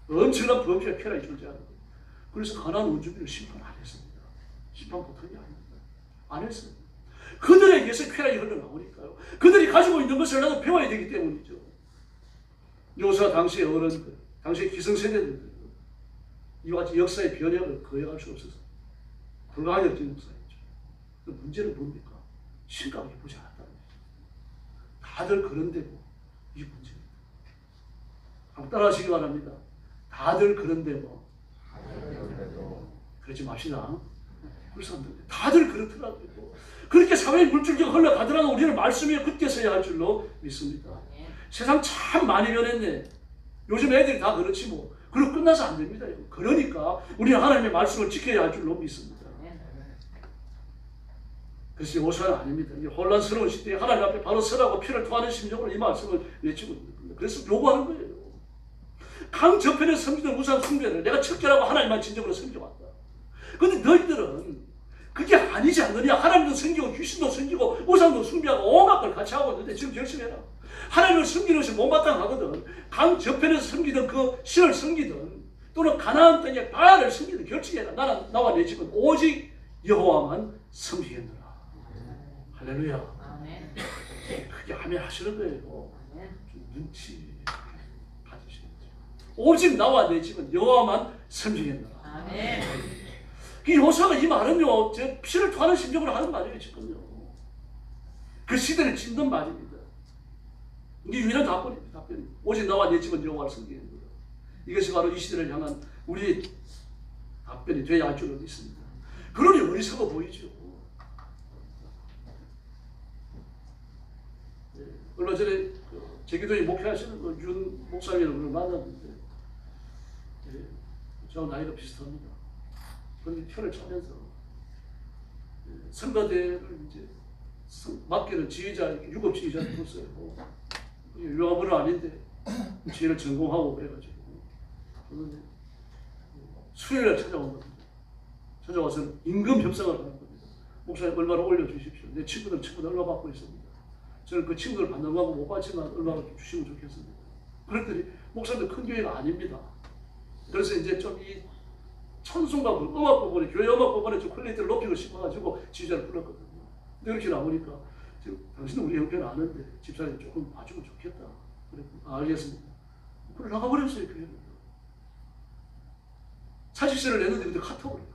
S1: 엄청난 범죄와 쾌락이 존재하는 거예요. 그래서 가나안 원주민을 심판 안 했습니다. 심판 보통이 아닙니다. 안 했어요. 그들에게서 쾌락이 흘러나오니까요. 그들이 가지고 있는 것을 나도 배워야 되기 때문이죠. 여호수아 당시의 어른들, 당시의 기성세대들 이와 같이 역사의 변혁을 거역할 수 없어서 불가역적인 역사였죠. 그 문제는 뭡니까? 심각하게 보지 않았다는 거죠. 다들 그런 데고 이게 문제입니다. 한번 따라하시기 바랍니다. 다들 그런 데고 그러지 맙시다. 그래서 다들 그렇더라고요. 그렇게 사회의 물줄기가 흘러가더라도 우리는 말씀에 굳게 서야 할 줄로 믿습니다. 세상 참 많이 변했네. 요즘 애들이 다 그렇지 뭐. 그리고 끝나서 안 됩니다. 그러니까 우리는 하나님의 말씀을 지켜야 할 줄로 믿습니다. 그래서 여호수아는 아닙니다. 이 혼란스러운 시대에 하나님 앞에 바로 서라고 피를 토하는 심정으로 이 말씀을 외치고 있는 겁니다. 그래서 요구하는 거예요. 강 저편에 섬기던 우상 숭배를 내가 척결하고 하나님만 진정으로 섬겨왔다. 그런데 너희들은 그게 아니지 않느냐. 하나님도 섬기고 귀신도 섬기고 우상도 숭배하고 온갖 걸 같이 하고 있는데 지금 결심해라. 하나님을 섬기는 것이 못마땅하거든. 강 저편에서 섬기던 그 신을 섬기든 또는 가나안 땅의 바알을 섬기든 결심해라. 나는 나와 내 집은 오직 여호와만 섬기겠노라. 할렐루야. 그게 아멘 하시는 거예요. 좀 눈치 가지셔야죠. 오직 나와 내 집은 여호와만 섬기겠노라.
S2: 아멘.
S1: 이 호사가 이 말은요, 제 피를 토하는 심정으로 하는 말이에요, 지금요. 그 시대를 찢는 말입니다. 이게 유일한 답변입니다. 오직 나와 내 집은 여호와를 섬기겠노라. 이것이 바로 이 시대를 향한 우리의 답변이 되어야 할 줄로 믿습니다. 그러니 어리석어 보이죠. 얼마 전에 제기도에 목회하시는 윤 목사님을 만났는데, 저하고 나이가 비슷합니다. 그런데 표를 차면서 선거대를 이제 맡기는 지휘자, 유급 지휘자를 뒀어요. 유명한 분은 아닌데 지휘를 전공하고 그래가지고 저는 수요일에 찾아온 겁니다. 찾아와서 임금 협상을 하는 겁니다. 목사님 얼마나 올려주십시오. 내 친구들 얼마 받고 있습니다. 저는 그 친구들 받는 거하고 못 받지만 얼마나 주시면 좋겠습니다. 그랬더니 목사님도 큰 교회가 아닙니다. 그래서 이제 좀 이 찬송가 음악 부분에, 교회 음악 부분에 좀 퀄리티를 높이고 싶어가지고 지휘자를 불렀거든요. 근데 이렇게 나오니까 지금 당신은 우리 형편을 아는데 집사님 조금 봐주면 좋겠다. 그랬더니 알겠습니다. 그걸 나가버렸어요, 교회를. 사직서를 냈는데 그때 카톡을 해요.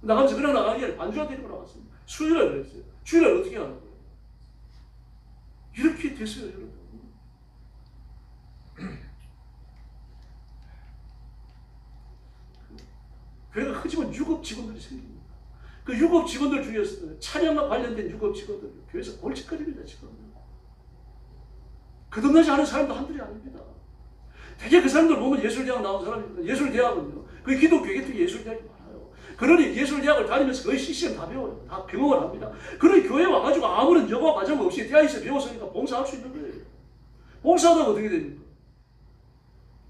S1: 나가면서 그냥 나가는 게 아니라 반주가 데리고 나갔습니다. 수요일에 그랬어요. 주일날 어떻게 하는 거예요? 이렇게 됐어요, 여러분. 교회가 크지만 유급 직원들이 생깁니다. 그 유급 직원들 중에서 찬양과 관련된 유급 직원들 교회에서 골칫거립니다, 지금. 거듭나지 않은 사람도 한둘이 아닙니다. 되게 그 사람들 보면 예술대학 나온 사람입니다. 예술대학은요, 그 기독교계 특히 예술대학이 많아요. 그러니 예술대학을 다니면서 거의 CCM 다 배워요. 다 경험을 합니다. 그러니 교회 와가지고 아무런 여과 과정 없이 대학에서 배웠으니까 봉사할 수 있는 거예요. 봉사하다가 어떻게 됩니까?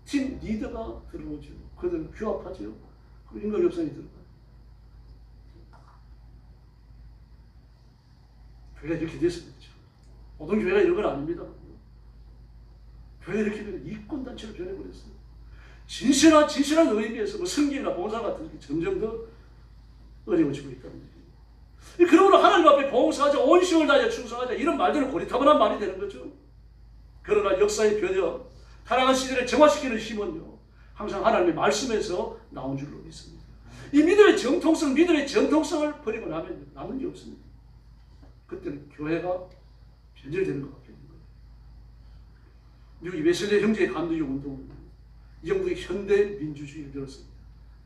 S1: 팀 리더가 들어오죠. 그들은 규합하죠. 그리고 임금 협상이 들어가요. 교회가 이렇게 됐습니다. 모든 교회가 이런 건 아닙니다. 교회가 이렇게 되면 이권단체로 변해버렸어요. 진실한 의미에서 뭐 승기나 봉사 같은 게 점점 더 어려워지고 있다는 얘기예요. 그러므로 하나님 앞에 봉사하자, 온 힘을 다하자, 충성하자 이런 말들은 고리타분한 말이 되는 거죠. 그러나 역사의 변형, 타락한 시대를 정화시키는 힘은요, 항상 하나님의 말씀에서 나온 줄로 믿습니다. 이 믿음의 정통성을 버리고 나면 남는 게 없습니다. 그때는 교회가 변절되는 것 같게 되는 거예요. 미국이 웨슬리 형제의 감리교 운동은 영국의 현대 민주주의를 들었습니다.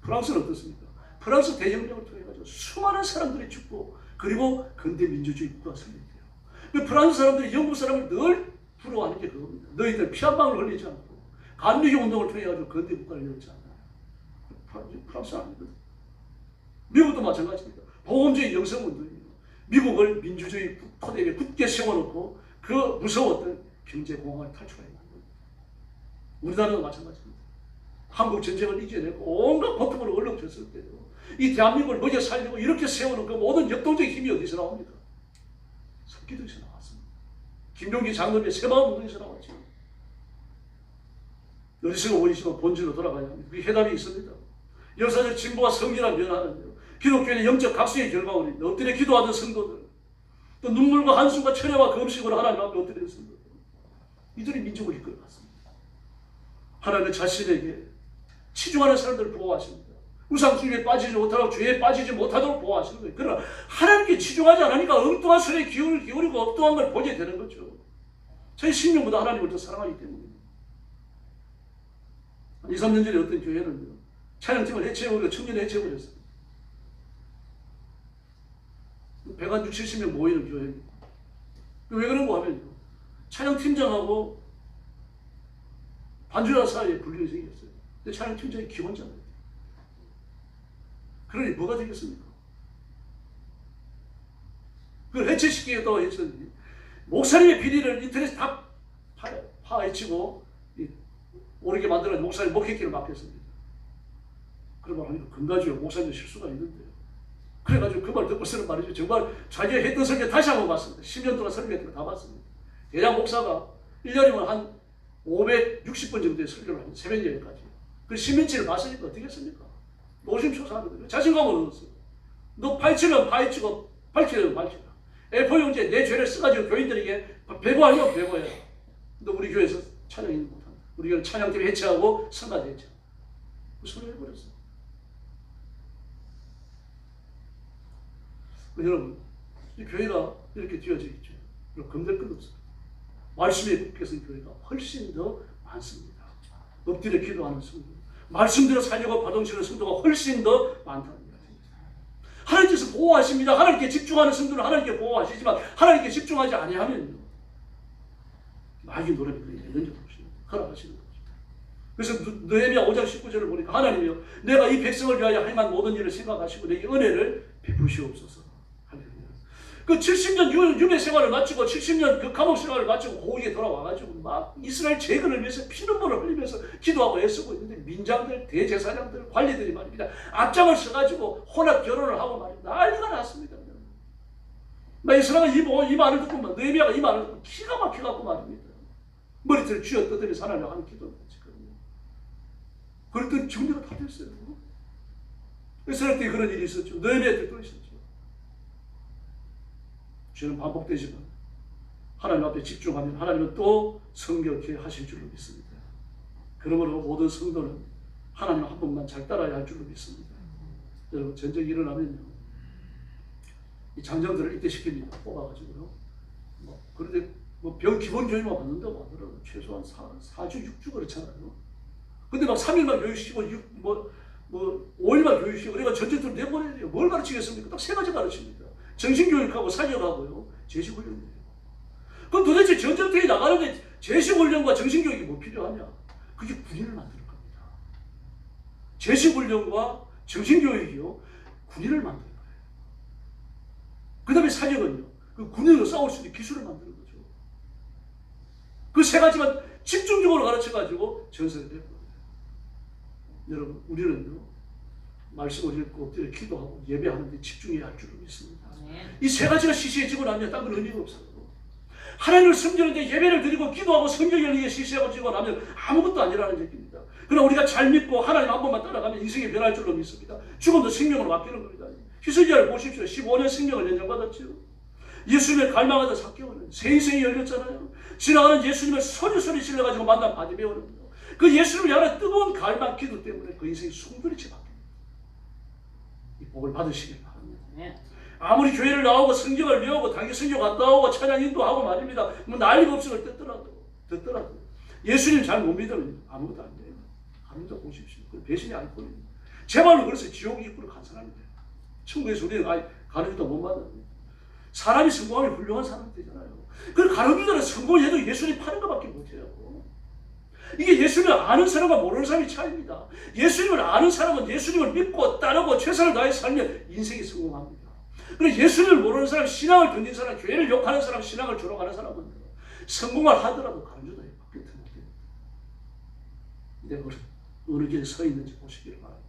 S1: 프랑스는 어떻습니까? 프랑스 대혁명을 통해 가지고 수많은 사람들이 죽고 그리고 근대 민주주의 국가가 설립돼요. 프랑스 사람들이 영국 사람을 늘 부러워하는 게 그겁니다. 너희들 피 한 방울 흘리지 않고 감리교 운동을 통해 가지고 근대 국가를 열지 않아요. 프랑스는 아니거든. 미국도 마찬가지입니다. 보험주의 영성운동이에요. 미국을 민주주의 토대에 굳게 세워놓고 그 무서웠던 경제공황을 탈출하는 거예요. 우리나라도 마찬가지입니다. 한국 전쟁을 이겨내고 온갖 고통으로 얼렁졌을 때도 이 대한민국을 먹여 살리고 이렇게 세우는 그 모든 역동적인 힘이 어디서 나옵니까? 석기도에서 나왔습니다. 김용기 장로의 새마을운동에서 나왔죠. 어디서가 원리시가 본질로 돌아가야 합니다. 그 해답이 있습니다. 역사적 진보와 성결한 변화는요, 기독교의 영적 각성의 결과물이 엎드려 기도하던 성도들, 또 눈물과 한숨과 철야와 금식으로 하나님 앞에 엎드리는 성도들, 이들이 민족을 이끌어갔습니다. 하나님은 자신에게 치중하는 사람들을 보호하십니다. 우상숭배에 빠지지 못하고 죄에 빠지지 못하도록 보호하시는 거예요. 그러나 하나님께 치중하지 않으니까 엉뚱한 소리에 기울이고 엉뚱한 걸 보게 되는 거죠. 저희 신령보다 하나님을 더 사랑하기 때문입니다. 2, 3년 전에 어떤 교회는요, 찬양팀을 해체해버리고 청년을 해체해버렸어요. 100한 60, 70명 모이는 교회입니다. 왜 그런가 하면요, 찬양팀장하고 반주자 사이에 불륜이 생겼어요. 근데 찬양팀장이 기혼자예요. 그러니 뭐가 되겠습니까? 그걸 해체시키겠다고 했더니 목사님의 비리를 인터넷에 다 파헤치고 오르게 만들어 목사님 목회기를 맡겼습니다. 그러면 금가지요, 목사님 실수가 있는데요. 그래가지고 그 말 듣고 쓰는 말이죠. 정말 자기가 했던 설교 다시 한번 봤습니다. 10년 동안 설교했던 거 다 봤습니다. 대장 목사가 1년이면 한 560번 정도의 설교를 합니다. 새벽 예배까지. 그 시민치를 봤으니까 어떻게 했습니까? 노심초사하는 거죠. 자신감을 얻었어요. 너 파헤치려면 파헤치고 밝히려면 밝히라. A4용지에 내 죄를 써가지고 교인들에게 배고하려면 배고해라. 너 우리 교회에서 찬양 있는 못한다. 우리가 찬양팀 해체하고 성가대 해체. 손해버렸어. 여러분, 이 교회가 이렇게 뒤어져 있죠. 건들 것 없어요. 말씀에 국회에서 교회가 훨씬 더 많습니다. 엎드려 기도하는 성도, 말씀대로 살려고 바동치는 성도가 훨씬 더 많다는 이야기입니다. 하나님께서 보호하십니다. 하나님께 집중하는 성도는 하나님께 보호하시지만 하나님께 집중하지 아니하면요, 마귀 노래를 내는 적 없습니다. 허락하시는 거죠. 그래서 느헤미야 5장 19절을 보니까 하나님이요, 내가 이 백성을 위하여 할 만한 모든 일을 생각하시고 내게 은혜를 베푸시옵소서. 그 70년 유배 생활을 마치고 70년 그 감옥 생활을 마치고 고국에 돌아와가지고 막 이스라엘 재건을 위해서 피눈물을 흘리면서 기도하고 애쓰고 있는데 민장들, 대제사장들, 관리들이 말입니다. 앞장을 서가지고 혼합 결혼을 하고 말입니다. 난리가 났습니다. 막 이스라엘가 이 말을 듣고 느헤미야가 이 말을 듣고 기가 막혀갖고 말입니다. 머리털을 쥐어 뜯으면서 하나님 하는 기도를 했거든요. 그랬더니 정리가 다 됐어요. 이스라엘 때 그런 일이 있었죠. 느헤미야 때도 있었죠. 죄는 반복되지만 하나님 앞에 집중하면 하나님은 또 성결케 하실 줄로 믿습니다. 그러므로 모든 성도는 하나님 한 번만 잘 따라야 할 줄로 믿습니다. 여러분, 전쟁이 일어나면요, 이 장정들을 입대시킵니다. 뽑아가지고요. 그런데 병 기본 교육만 받는다고 하더라고요. 최소한 4주, 6주 그렇잖아요. 근데 막 3일만 교육시키고 5일만 교육시키고 그러니까 전쟁터를 내보내야 돼요. 뭘 가르치겠습니까? 딱 3가지 가르칩니다. 정신교육하고 사격하고요, 제식훈련이에요. 그럼 도대체 전쟁터에 나가는데 제식훈련과 정신교육이 뭐 필요하냐? 그게 군인을 만드는 겁니다. 제식훈련과 정신교육이요, 군인을 만드는 거예요. 그 다음에 사격은요, 그 군인으로 싸울 수 있는 기술을 만드는 거죠. 그 3가지만 집중적으로 가르쳐가지고 전설이 될 거예요. 여러분, 우리는요, 말씀을 읽고 엎드려 기도하고 예배하는 데 집중해야 할 줄로 믿습니다. 이 3가지가 시시해지고 나면 딴 건 의미가 없어요. 하나님을 섬기는데 예배를 드리고 기도하고 성경을 위해 시시해지고 나면 아무것도 아니라는 얘기입니다. 그러나 우리가 잘 믿고 하나님 한 번만 따라가면 인생이 변할 줄로 믿습니다. 죽음도 생명으로 바뀌는 겁니다. 히스기야를 보십시오. 15년 생명을 연장받았죠. 예수님을 갈망하던 삭개오는 새 인생이 열렸잖아요. 지나가는 예수님을 소리 질러가지고 만난 바디메오는요, 그 예수님을 향한 뜨거운 갈망 기도 때문에 그 인생이 송두리째 바뀝니다. 이 복을 받으시길 바랍니다. 아무리 교회를 나오고 성경을 외우고 단기 성경 갔다 오고 찬양 인도하고 말입니다. 뭐 난리가 없음을 듣더라도 예수님 잘 못 믿으면 아무것도 안 돼요. 하나님도 보십시오. 그 배신이 아니거든요. 제발로 그래서 지옥 입구로 간 사람이 돼요. 천국에서 우리는 가르쳐도 못 받아요. 사람이 성공하면 훌륭한 사람이 되잖아요. 그 가르쳐주는 성공해도 예수님 파는 것밖에 못해요. 이게 예수님을 아는 사람과 모르는 사람의 차이입니다. 예수님을 아는 사람은 예수님을 믿고 따르고 최선을 다해 살면 인생이 성공합니다. 그런데 예수님을 모르는 사람, 신앙을 던진 사람, 교회를 욕하는 사람, 신앙을 조롱하는 사람은 성공을 하더라도 가르쳐도 바뀌지 못해요. 내가 어느 길에 서 있는지 보시기를 바랍니다.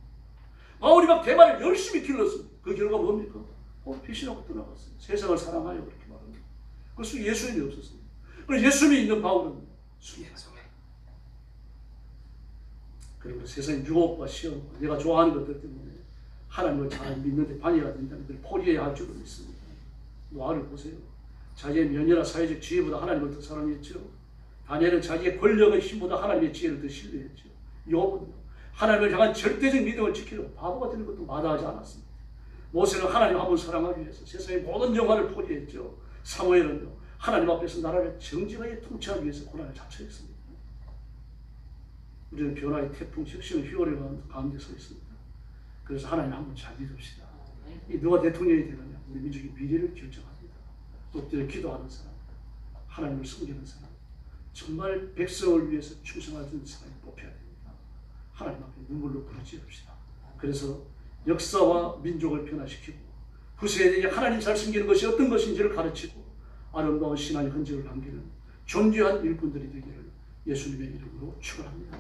S1: 바울이 막 대만을 열심히 길렀습니다. 그 결과 뭡니까? 배신하고 떠나갔어요. 세상을 사랑하여 그렇게 말합니다. 그래서 예수님이 없었습니다. 그래서 예수님이 있는 바울은 순례했어요. 그리고 세상의 유혹과 시험, 내가 좋아하는 것들 때문에 하나님을 잘 믿는데 방해가 된다는 걸 포기해야 할 줄로 믿습니다. 노아를 보세요. 자기의 면이나 사회적 지혜보다 하나님을 더 사랑했죠. 다니엘은 자기의 권력의 힘보다 하나님의 지혜를 더 신뢰했죠. 욥은요, 하나님을 향한 절대적 믿음을 지키려고 바보가 되는 것도 마다하지 않았습니다. 모세는 하나님 한 분 사랑하기 위해서 세상의 모든 영화를 포기했죠. 사무엘은요, 하나님 앞에서 나라를 정직하게 통치하기 위해서 고난을 자처했습니다. 우리는 변화의 태풍, 혁신의 휘어를 가운데 서 있습니다. 그래서 하나님 한 분 잘 믿읍시다. 누가 대통령이 되느냐, 우리 민족의 미래를 결정합니다. 엎드려 기도하는 사람, 하나님을 섬기는 사람, 정말 백성을 위해서 충성할 수 있는 사람이 뽑혀야 됩니다. 하나님 앞에 눈물로 부르짖읍시다. 그래서 역사와 민족을 변화시키고 후세에게 하나님 잘 섬기는 것이 어떤 것인지를 가르치고 아름다운 신앙의 흔적을 남기는 존귀한 일꾼들이 되기를 예수님의 이름으로 축원합니다.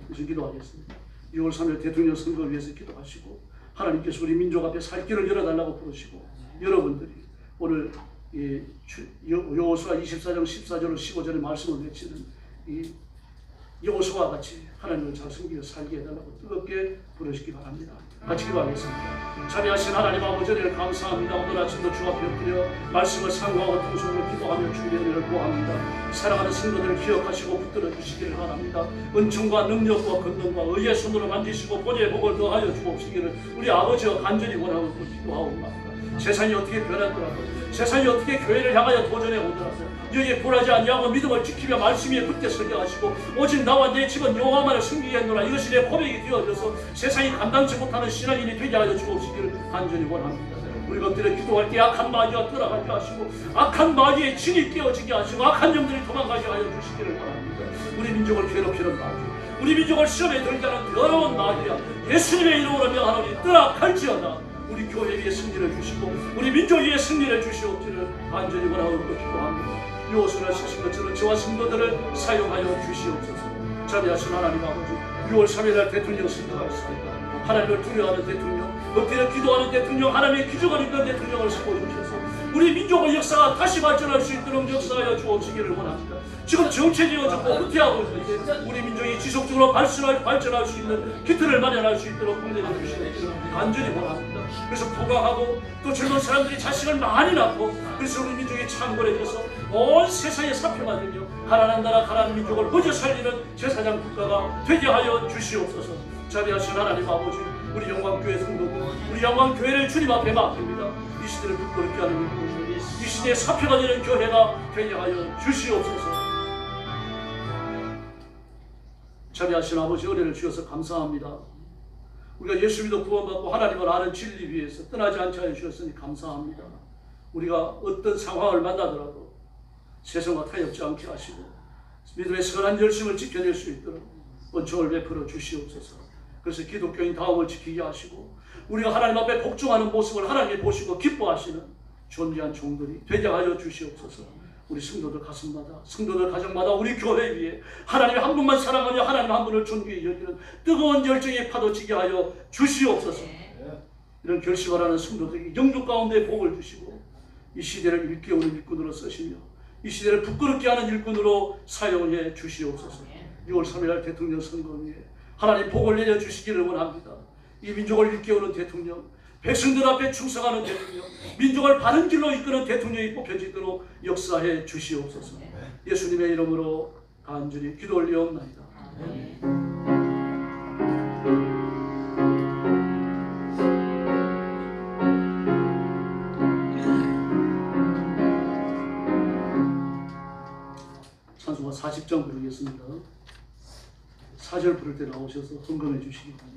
S1: 그래서 기도하겠습니다. 6월 3일 대통령 선거를 위해서 기도하시고 하나님께서 우리 민족 앞에 살 길을 열어달라고 부르시고 여러분들이 오늘 여호수아 24장 14절로 15절의 말씀을 외치는 이 여호수아와 같이 하나님을 잘 섬기며 살게 해달라고 뜨겁게 부르시기 바랍니다. 같이 기도하겠습니다. 자비하신 하나님 아버지 은혜를 감사합니다. 오늘 아침도 주 앞에 엎드려 말씀을 상고하고 통성으로 기도하며 주의 은혜를 구합니다. 사랑하는 성도들을 기억하시고 붙들어 주시기를 바랍니다. 은총과 능력과 권능과 의의 손으로 만지시고 본의 복을 더하여 주옵시기를 우리 아버지와 간절히 원하고 기도하옵나이다. 세상이 어떻게 변하더라도, 세상이 어떻게 교회를 향하여 도전해 오더라도 여기에 불하지 아니하고 믿음을 지키며 말씀 위에 굳게 서게 하시고 오직 나와 내 집은 여호와만을 섬기겠노라. 이것이 내 고백이 되어져서 세상이 감당치 못하는 신앙인이 되게 하여 주옵시기를 간절히 원합니다. 우리 것들의 기도할 때 악한 마귀가 떠나가게 하시고 악한 마귀의 진이 깨어지게 하시고 악한 영들이 도망가게 하여 주시기를 바랍니다. 우리 민족을 괴롭히는 마귀, 우리 민족을 시험에 들게 하는 더러운 마귀야, 예수님의 이름으로 명하노니 떠나갈지어다. 우리 교회 위에 승리를 주시고 우리 민족 위에 승리를 주시옵기를 간절히 원하고 기도합니다. 요소를 쓰신 것처럼 저와 성도들을 사용하여 주시옵소서. 자비하신 하나님 아버지, 6월 3일날 대통령 선거하였습니다. 하나님을 두려워하는 대통령, 엎드려 기도하는 대통령, 하나님의 기적을 입는 대통령을 세워주셔서 우리 민족의 역사가 다시 발전할 수 있도록 역사하여 주옵시기를 원합니다. 지금 정체되어졌고 후퇴하고 있는데 우리 민족이 지속적으로 발전할 수 있는 기틀을 마련할 수 있도록 공헌해 주시기를 간절히 원합니다. 그래서 부강하고 또 젊은 사람들이 자식을 많이 낳고 그래서 우리 민족이 창궐해져서 온 세상에 사표가 되며 가난한 나라 가난한 민족을 먼저 살리는 제사장 국가가 되게 하여 주시옵소서. 자비하신 하나님 아버지, 우리 영광교회 성도들, 우리 영광교회를 주님 앞에 맡깁니다. 이 시대를 부끄럽게 하는 일꾼, 이 시대에 사표가 되는 교회가 되게 하여 주시옵소서. 자비하신 아버지, 은혜를 주셔서 감사합니다. 우리가 예수 믿어 구원받고 하나님을 아는 진리 위에서 떠나지 않게 하여 주셨으니 감사합니다. 우리가 어떤 상황을 만나더라도 세상과 타협지 않게 하시고 믿음의 선한 열심을 지켜낼 수 있도록 은총을 베풀어 주시옵소서. 그래서 기독교인 다음을 지키게 하시고 우리가 하나님 앞에 복종하는 모습을 하나님이 보시고 기뻐하시는 존귀한 종들이 되게 하여 주시옵소서. 우리 성도들 가슴마다, 성도들 가정마다, 우리 교회 위에 하나님 한 분만 사랑하며 하나님 한 분을 존귀히 여기는 뜨거운 열정의 파도치게 하여 주시옵소서. 이런 결심하라는 성도들에게 영육 가운데 복을 주시고 이 시대를 일깨우는 일꾼으로 쓰시며 이 시대를 부끄럽게 하는 일꾼으로 사용해 주시옵소서. 6월 3일 대통령 선거에 하나님 복을 내려주시기를 원합니다. 이 민족을 일깨우는 대통령, 백성들 앞에 충성하는 대통령, 민족을 바른 길로 이끄는 대통령이 뽑혀지도록 역사해 주시옵소서. 예수님의 이름으로 간절히 기도 올리옵나이다. 찬송가 40장 부르겠습니다. 4절 부를 때 나오셔서 헌금해 주시기 바랍니다.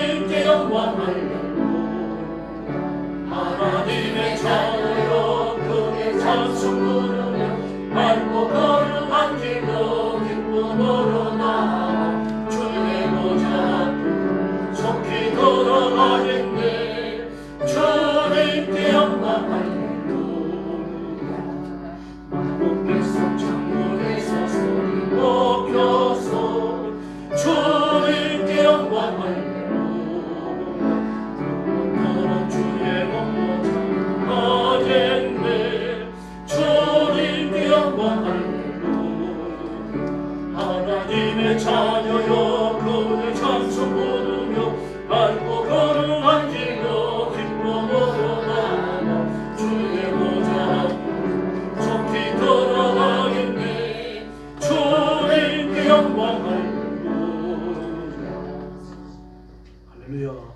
S4: 주님께 영광 할렐루야.
S1: 하나님의 자녀여 그분의 찬송 부르며 밟고 걸음한 길로 기뻐 걸어가며 주의 보좌 앞으로 속히 돌아가겠네 주님께 영광하리라. 할렐루야.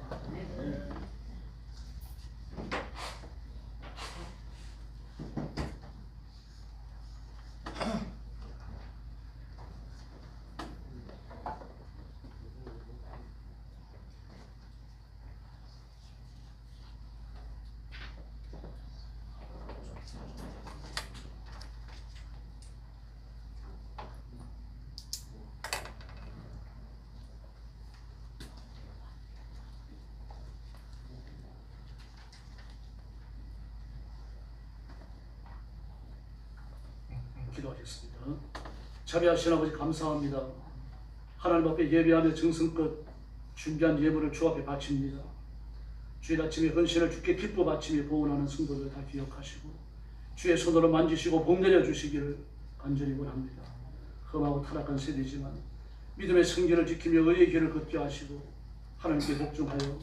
S1: 기도하겠습니다. 자비하신 아버지 감사합니다. 하나님 앞에 예배하며 정성껏 준비한 예물을 주 앞에 바칩니다. 주일 아침에 헌신을 주께 기뻐 바치며 보온하는 성도들 다 기억하시고 주의 손으로 만지시고 복 내려주시기를 간절히 원합니다. 험하고 타락한 세대지만 믿음의 성결을 지키며 의의 길을 걷게 하시고 하나님께 복종하여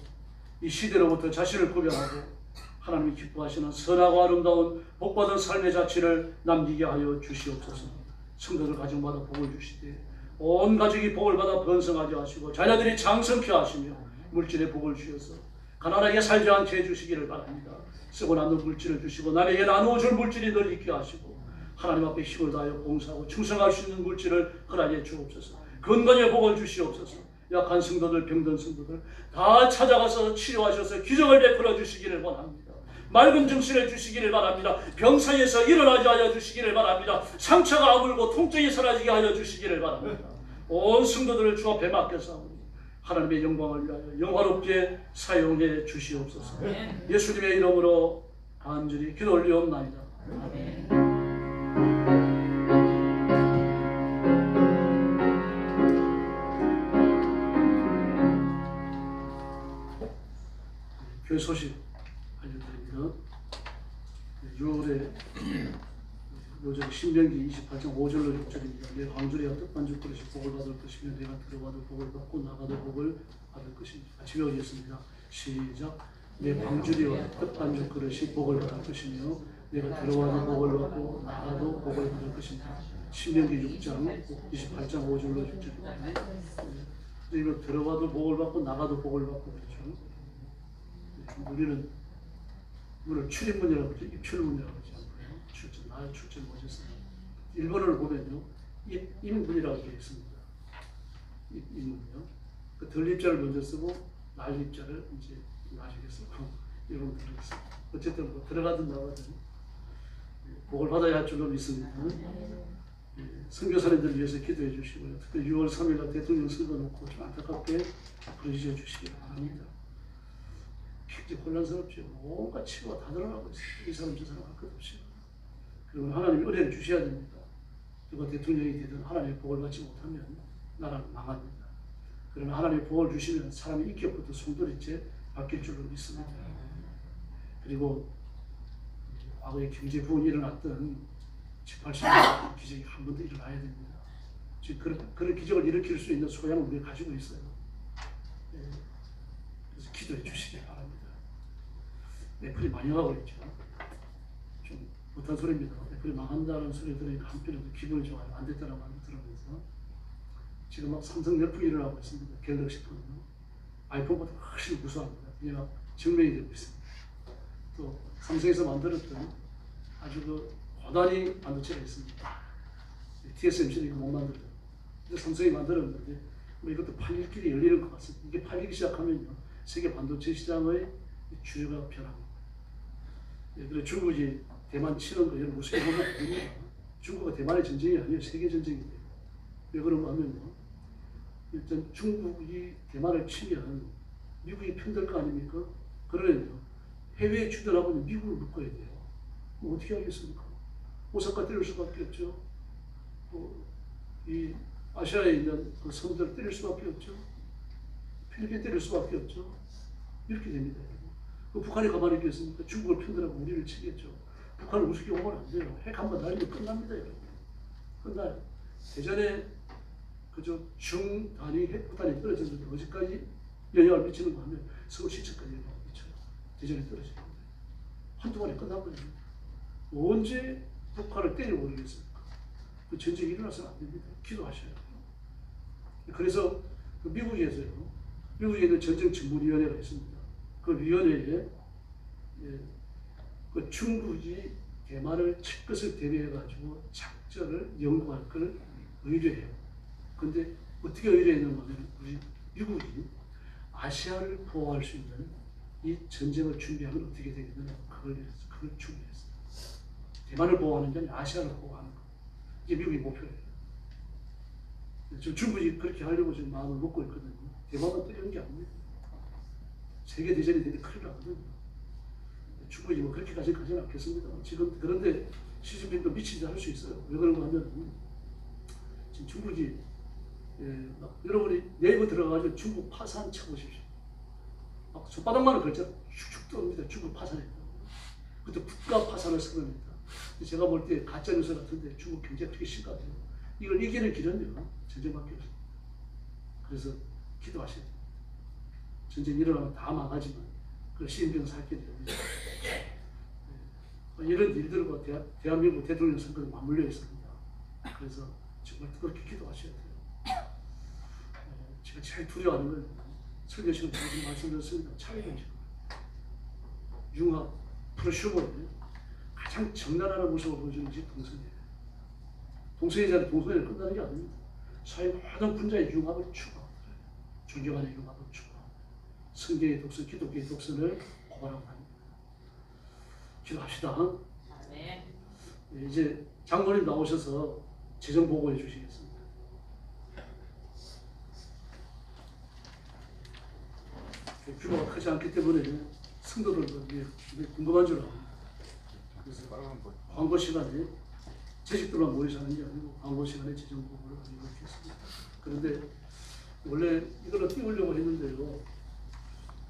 S1: 이 시대로부터 자신을 구별하고 하나님이 기뻐하시는 선하고 아름다운 복받은 삶의 자취를 남기게 하여 주시옵소서. 성도들 가정마다 복을 주시되 온 가족이 복을 받아 번성하게 하시고 자녀들이 장성케 하시며 물질의 복을 주셔서 가난하게 살지 않게 해주시기를 바랍니다. 쓰고 남는 물질을 주시고 남에게 나누어 줄 물질이 늘 있게 하시고 하나님 앞에 힘을 다하여 봉사하고 충성할 수 있는 물질을 허락해 주옵소서. 건강의 복을 주시옵소서. 약한 성도들, 병든 성도들 다 찾아가서 치료하셔서 기적을 베풀어 주시기를 원합니다. 맑은 정신을 주시기를 바랍니다. 병상에서 일어나게 하여 주시기를 바랍니다. 상처가 아물고 통증이 사라지게 하여 주시기를 바랍니다. 온 성도들을 주 앞에 맡겨서 하나님의 영광을 위하여 영화롭게 사용해 주시옵소서. 예수님의 이름으로 간절히 기도 올리옵나이다. 아멘. 교회 소식 알려드립니다. 6월에 요즘 신명기 28장 5절로 6절입니다. 내 광주리와 뜻반죽 그릇이 복을 받을 것이며 내가 들어가도 복을 받고 나가도 복을 받을 것입니다. 같이 외우겠습니다. 시작. 내 광주리와 뜻반죽 그릇이 복을 받을 것이며 내가 들어가도 복을 받고 나가도 복을 받을 것입니다. 신명기 6장 28장 5절로 6절입니다. 이거 들어가도 복을 받고 나가도 복을 받고 그렇죠. 우리는 이거를 출입문이라고 그러죠. 입출문이라고 그러지 않고요. 출전, 나의 출전 모셨어요. 일본어를 보면요, 입문이라고 되어 있습니다. 입문이요. 그 덜입자를 먼저 쓰고 날입자를 이제 나중에 쓰고 이런 들어있어요. 어쨌든 뭐 들어가든 나가든 복을 받아야 할 줄로 믿습니다. 선교사님들 위해서 기도해 주시고요. 특히 6월 3일 대통령 선거 놓고 좀 안타깝게 부르짖어 주시기 바랍니다. 굉장히 혼란스럽죠. 온갖 치료가 다 드러나고 있어요. 이 사람 저 사람 할 것 없이. 그러면 하나님이 은혜를 주셔야 됩니다. 누가 대통령이 되든 하나님의 복을 받지 못하면 나라는 망합니다. 그러나 하나님의 복을 주시면 사람의 인격부터 송두리째 바뀔 줄로 믿습니다. 그리고 과거에 경제 부흥이 일어났던 7, 80년 기적이 한 번 더 일어나야 됩니다. 지금 그런 기적을 일으킬 수 있는 소양을 우리가 가지고 있어요. 그래서 기도해 주시기 바랍니다. 애플이 많이 가고 있죠. 좀 못한 소리입니다. 애플이 망한다는 소리 들으니까 한편으로 기분이 좋아요. 안 됐다는 말을 들으면서 지금 막 삼성 열풍이 일어나고 있습니다. 갤럭시 폰은 아이폰보다 훨씬 무서워합니다. 이게 막 증명이 되고 있습니다. 또 삼성에서 만들었던 아주 그 고단위 반도체가 있습니다. TSMC는 이거 못 만들어요. 근데 삼성이 만들었는데 뭐 이것도 팔릴 길이 열리는 것 같습니다. 이게 팔리기 시작하면요, 세계 반도체 시장의 주류가 변합니다. 그래서 중국이 대만 치는 거 이런 무슨 보면 안 됩니다. 중국과 대만의 전쟁이 아니에요. 세계 전쟁인데. 왜 그런가 하면요, 일단 중국이 대만을 치면 미국이 편들 거 아닙니까? 그러면요, 해외에 주둔하고 미국을 묶어야 돼요. 그럼 어떻게 하겠습니까? 오사카 때릴 수밖에 없죠. 이 아시아에 있는 그 섬들을 때릴 수밖에 없죠. 필리핀 때릴 수밖에 없죠. 이렇게 됩니다. 그 북한이 가만히 있겠습니까? 중국을 편들하고 우리를 치겠죠. 북한을 우습게 보면 안 돼요. 핵 한번 날리면 끝납니다, 여러분. 끝나요. 대전에 그저 중단위 핵폭탄이 떨어졌는데 어디까지 영향을 미치는 거 하면 서울 시청까지 영향을 미쳐요. 대전에 떨어지는데 한두 번에 끝나버려요. 언제 북한을 때려버리겠습니까? 그 전쟁이 일어나서는 안 됩니다. 기도하셔야 돼요. 그래서 그 미국에서요. 미국에 있는 전쟁전문위원회가 있습니다. 그 위원회에 그 중국이 대만을 칠 것을 대비해가지고 작전을 연구할 걸 의뢰해요. 근데 어떻게 의뢰했는가 하면 우리 미국이 아시아를 보호할 수 있는 이 전쟁을 준비하면 어떻게 되겠느냐 그걸 준비했어요. 대만을 보호하는 게 아니라 아시아를 보호하는 거. 이게 미국의 목표예요. 지금 중국이 그렇게 하려고 지금 마음을 먹고 있거든요. 대만은 또 이런 게 아닙니다. 세계 대전이 되는데 큰일 나거든요. 중국이 뭐 그렇게까지 가지는 않겠습니다. 지금 그런데 시진핑도 미치지 않을 수 있어요. 왜 그런가 하면 지금 중국이 여러분이 네이버 들어가가지고 중국 파산 쳐보십시오. 막 손바닥만을 걸쳐 슉슉 떠옵니다. 중국 파산에. 그때 국가 파산을 선언합니다. 제가 볼 때 가짜뉴스 같은데 중국 경제가 그렇게 심각해요. 이걸 이기는 길은요 전쟁밖에 없어요. 그래서 기도하셔야 돼요. 전쟁 일어나면 다 망하지만 그 시진핑 살게 됩니다. 이런 일들과 대한민국 대통령 선거가 맞물려 있습니다. 그래서 정말 그렇게 기도하셔야 돼요. 제가 제일 두려워하는 건 설교 시간 전에 말씀드렸습니다. 차이는 융합 프로슈머인데 가장 적나라한 모습을 보여주는 게 동성애예요. 동성애자는 동성애를 끝나는 게 아닙니다. 사회 모든 분자의 융합을 추구합니다. 종교 간의 융합을 추구합니다. 성경의 독선, 기독교의 독선을 고발하고 합니다. 기도합시다.
S2: 네.
S1: 이제 장로님 나오셔서 재정 보고해 주시겠습니다. 규모가 크지 않기 때문에 성도들도 궁금한 줄 압니다. 그래서 광고 시간에 재직들만 모여서 하는 게 아니고 광고 시간에 재정 보고를 이렇게 했습니다. 그런데 원래 이걸로 띄우려고 했는데요.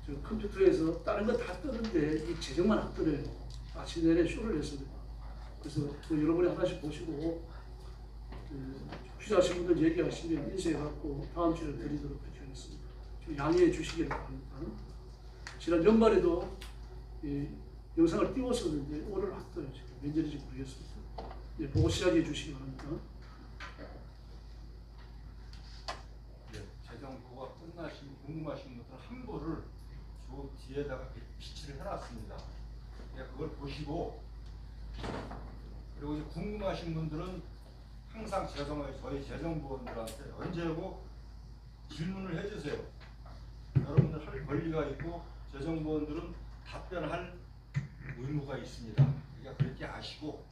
S1: 저 컴퓨터에서 다른 거 다 뜨는데 이 재정만 안 뜨네요. 아침 내내 쇼를 했습니다. 그래서 여러분이 하나씩 보시고 필요하신 분들 얘기하시면 인쇄해갖고 다음 주에 드리도록 그렇게 하겠습니다. 좀 양해해 주시기를 바랍니다. 지난 연말에도 이 영상을 띄웠었는데 오늘 안 떠요. 지금 왠지인지 모르겠습니다. 네, 보고 시작해 주시기 바랍니다.
S3: 네, 재정 보고가 끝나신 궁금하신 분들 한부를 저 뒤에다가 비치를 해놨습니다. 그걸 보시고 그리고 이제 궁금하신 분들은 항상 저희 재정부원들한테 언제고 질문을 해주세요. 여러분들 할 권리가 있고 재정부원들은 답변할 의무가 있습니다. 그러니까 그렇게 아시고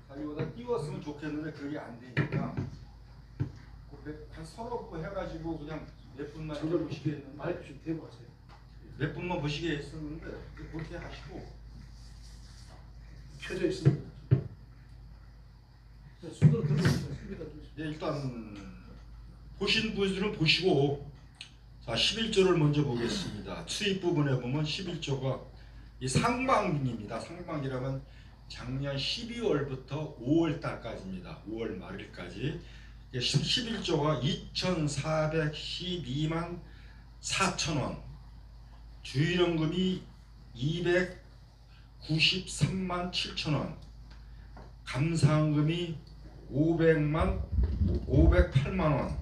S3: 자기보다 띄웠으면 좋겠는데 그게 안 되니까 한 서너 부 해가지고 그냥 몇 분만 보시게 했는데
S1: 마이크 좀 대고 하세요.
S3: 몇 분만 보시게 했었는데 그렇게 하시고
S1: 켜져 있습니다. 손으로 들어보시면
S3: 네, 일단 보신 분들은 보시고 자 11조를 먼저 보겠습니다. 수입 부분에 보면 11조가 이 상반기입니다. 상반기라면 작년 12월부터 5월 달까지입니다. 5월 말일까지 11조가 2,412만 4천원, 주일연금이 293만 7천원, 감사원금이 508만원,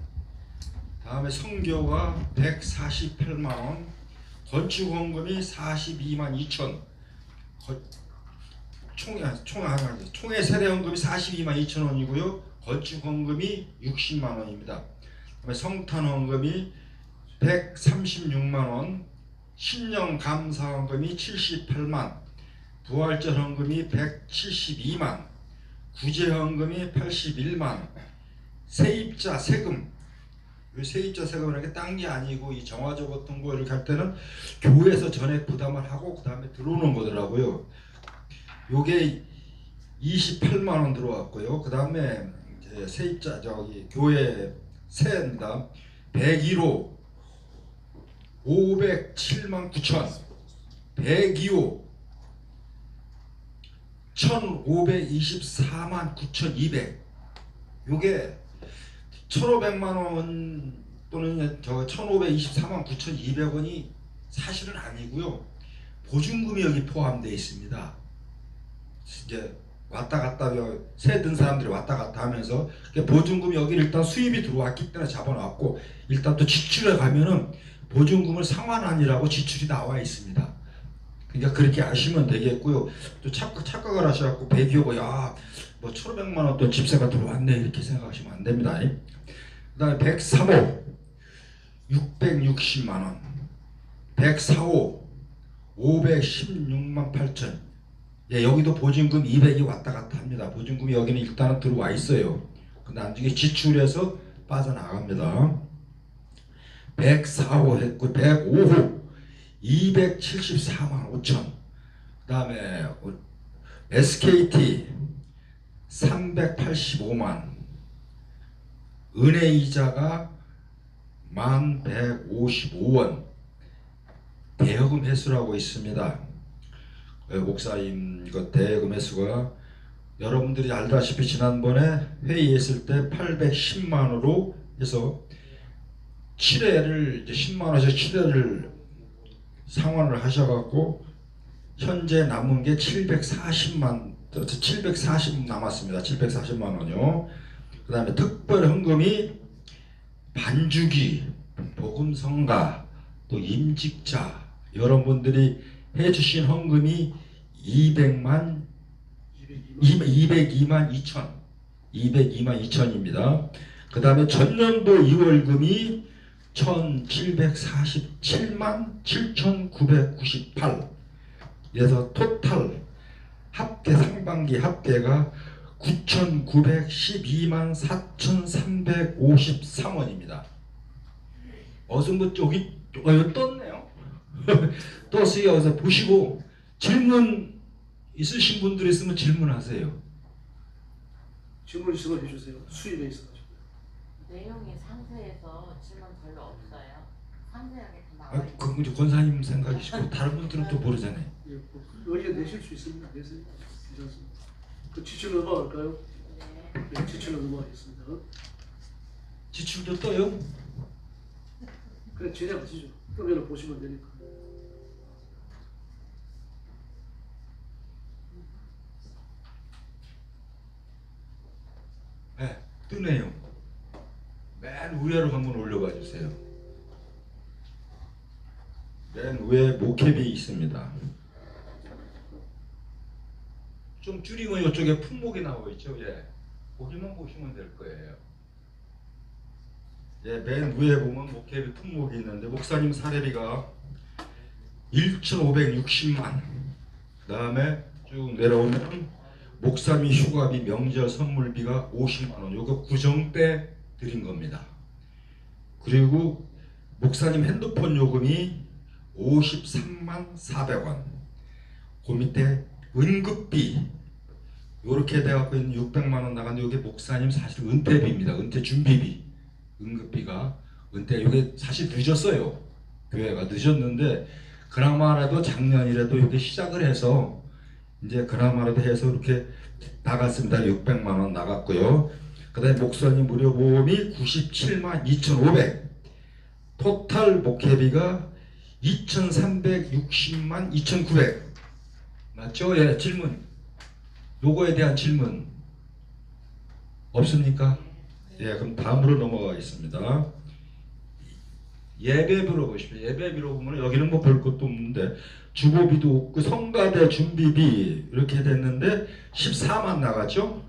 S3: 다음에 성교가 148만원, 건축원금이 42만 2천, 총회 세례원금이 42만 2천원이고요. 건축원금이 60만원입니다. 그다음에 성탄원금이 136만원, 신령감사원금이 78만, 부활절원금이 172만, 구제헌금이 81만, 세입자 세금, 이 세입자 세금이라는 게 딴 게 아니고 이 정화조 같은 거 이렇게 할 때는 교회에서 전액 부담을 하고 그 다음에 들어오는 거더라고요. 요게 28만 원 들어왔고요. 그 다음에 세입자 교회 세입니다. 101호 507만 9천, 102호 1524만 9,200. 요게
S4: 1,500만 원 또는 저 1,524만 9,200원이 사실은 아니고요. 보증금이 여기 포함되어 있습니다. 이제 왔다 갔다 세든 사람들이 왔다 갔다 하면서 보증금이 여기 일단 수입이 들어왔기 때문에 잡아놨고, 일단 또 지출에 가면은 보증금을 상환한이라고 지출이 나와 있습니다. 그러니까 그렇게 아시면 되겠고요. 또 착각을 하셔갖고 배기호가 야뭐 1,500만 원 또 집세가 들어왔네 이렇게 생각하시면 안 됩니다. 그 다음에 103호 660만 원, 104호 516만 8천. 예, 여기도 보증금 200이 왔다 갔다 합니다. 보증금이 여기는 일단은 들어와 있어요. 근데 나중에 지출해서 빠져나갑니다. 104호 했고, 105호 274만 5천. 그 다음에 SKT 385만, 은행이자가 1155원, 대여금 회수라고 있습니다. 목사님 그 대여금 회수가 여러분들이 알다시피 지난번에 회의했을 때 810만으로 해서 7회를 이제 10만원에서 7회를 상환을 하셔갖고 현재 남은 게 740 남았습니다. 740만원이요. 그 다음에 특별 헌금이 반주기, 복음성가, 또 임직자 여러분들이 해주신 헌금이 202만 202만 2천입니다. 그 다음에 전년도 2월금이 1747만 7998. 그래서 토탈 합계 상반기 합계가 9,912만 4,353원입니다. 어슴부 쪽이 떴네요. 떴어요. 그래서 보시고 질문 있으신 분들 있으면 질문하세요.
S1: 질문 있으면 해주세요. 수입에 있어가지고.
S2: 내용이 상세해서 질문 별로 없어요. 상세하게 다 나와 있어요.
S4: 그건 이제 권사님 생각이시고 다른 분들은 또 모르잖아요.
S1: 예, 의견 내실 수 있습니다. 내세요. 괜찮습니다. 그 지출 넘어갈까요?
S2: 네.
S1: 네, 지출로 넘어가겠습니다.
S4: 지출도 떠요?
S1: 그래 진행하시죠. 화면을 보시면 되니까.
S4: 네, 뜨네요. 맨 위로 한번 올려봐 주세요. 맨 위에 목회비 있습니다. 좀 줄이면 이쪽에 품목이 나와 있죠. 예, 거기만 보시면 될 거예요. 예, 맨 위에 보면 목회비 품목이 있는데 목사님 사례비가 1,560만. 그 다음에 쭉 내려오면 목사님 휴가비, 명절 선물비가 50만 원. 요거 구정 때 드린 겁니다. 그리고 목사님 핸드폰 요금이 53만 400원. 그 밑에 은급비 요렇게 돼갖고 있는 600만 원 나갔는데 요게 목사님 사실 은퇴비입니다. 은퇴 준비비. 응급비가 은퇴 요게 사실 늦었어요. 교회가 늦었는데 그나마라도 작년이라도 이렇게 시작을 해서 이제 그나마라도 해서 이렇게 나갔습니다. 600만 원 나갔고요. 그 다음에 목사님 무료 보험이 97만 2,500. 토탈 목회비가 2,360만 2,900. 맞죠? 예, 질문. 요거에 대한 질문 없습니까? 예, 그럼 다음으로 넘어가겠습니다. 예배비로 보십시오. 예배비로 보면 여기는 뭐 별 것도 없는데 주보비도 없고 성가대 준비비 이렇게 됐는데 14만 나갔죠?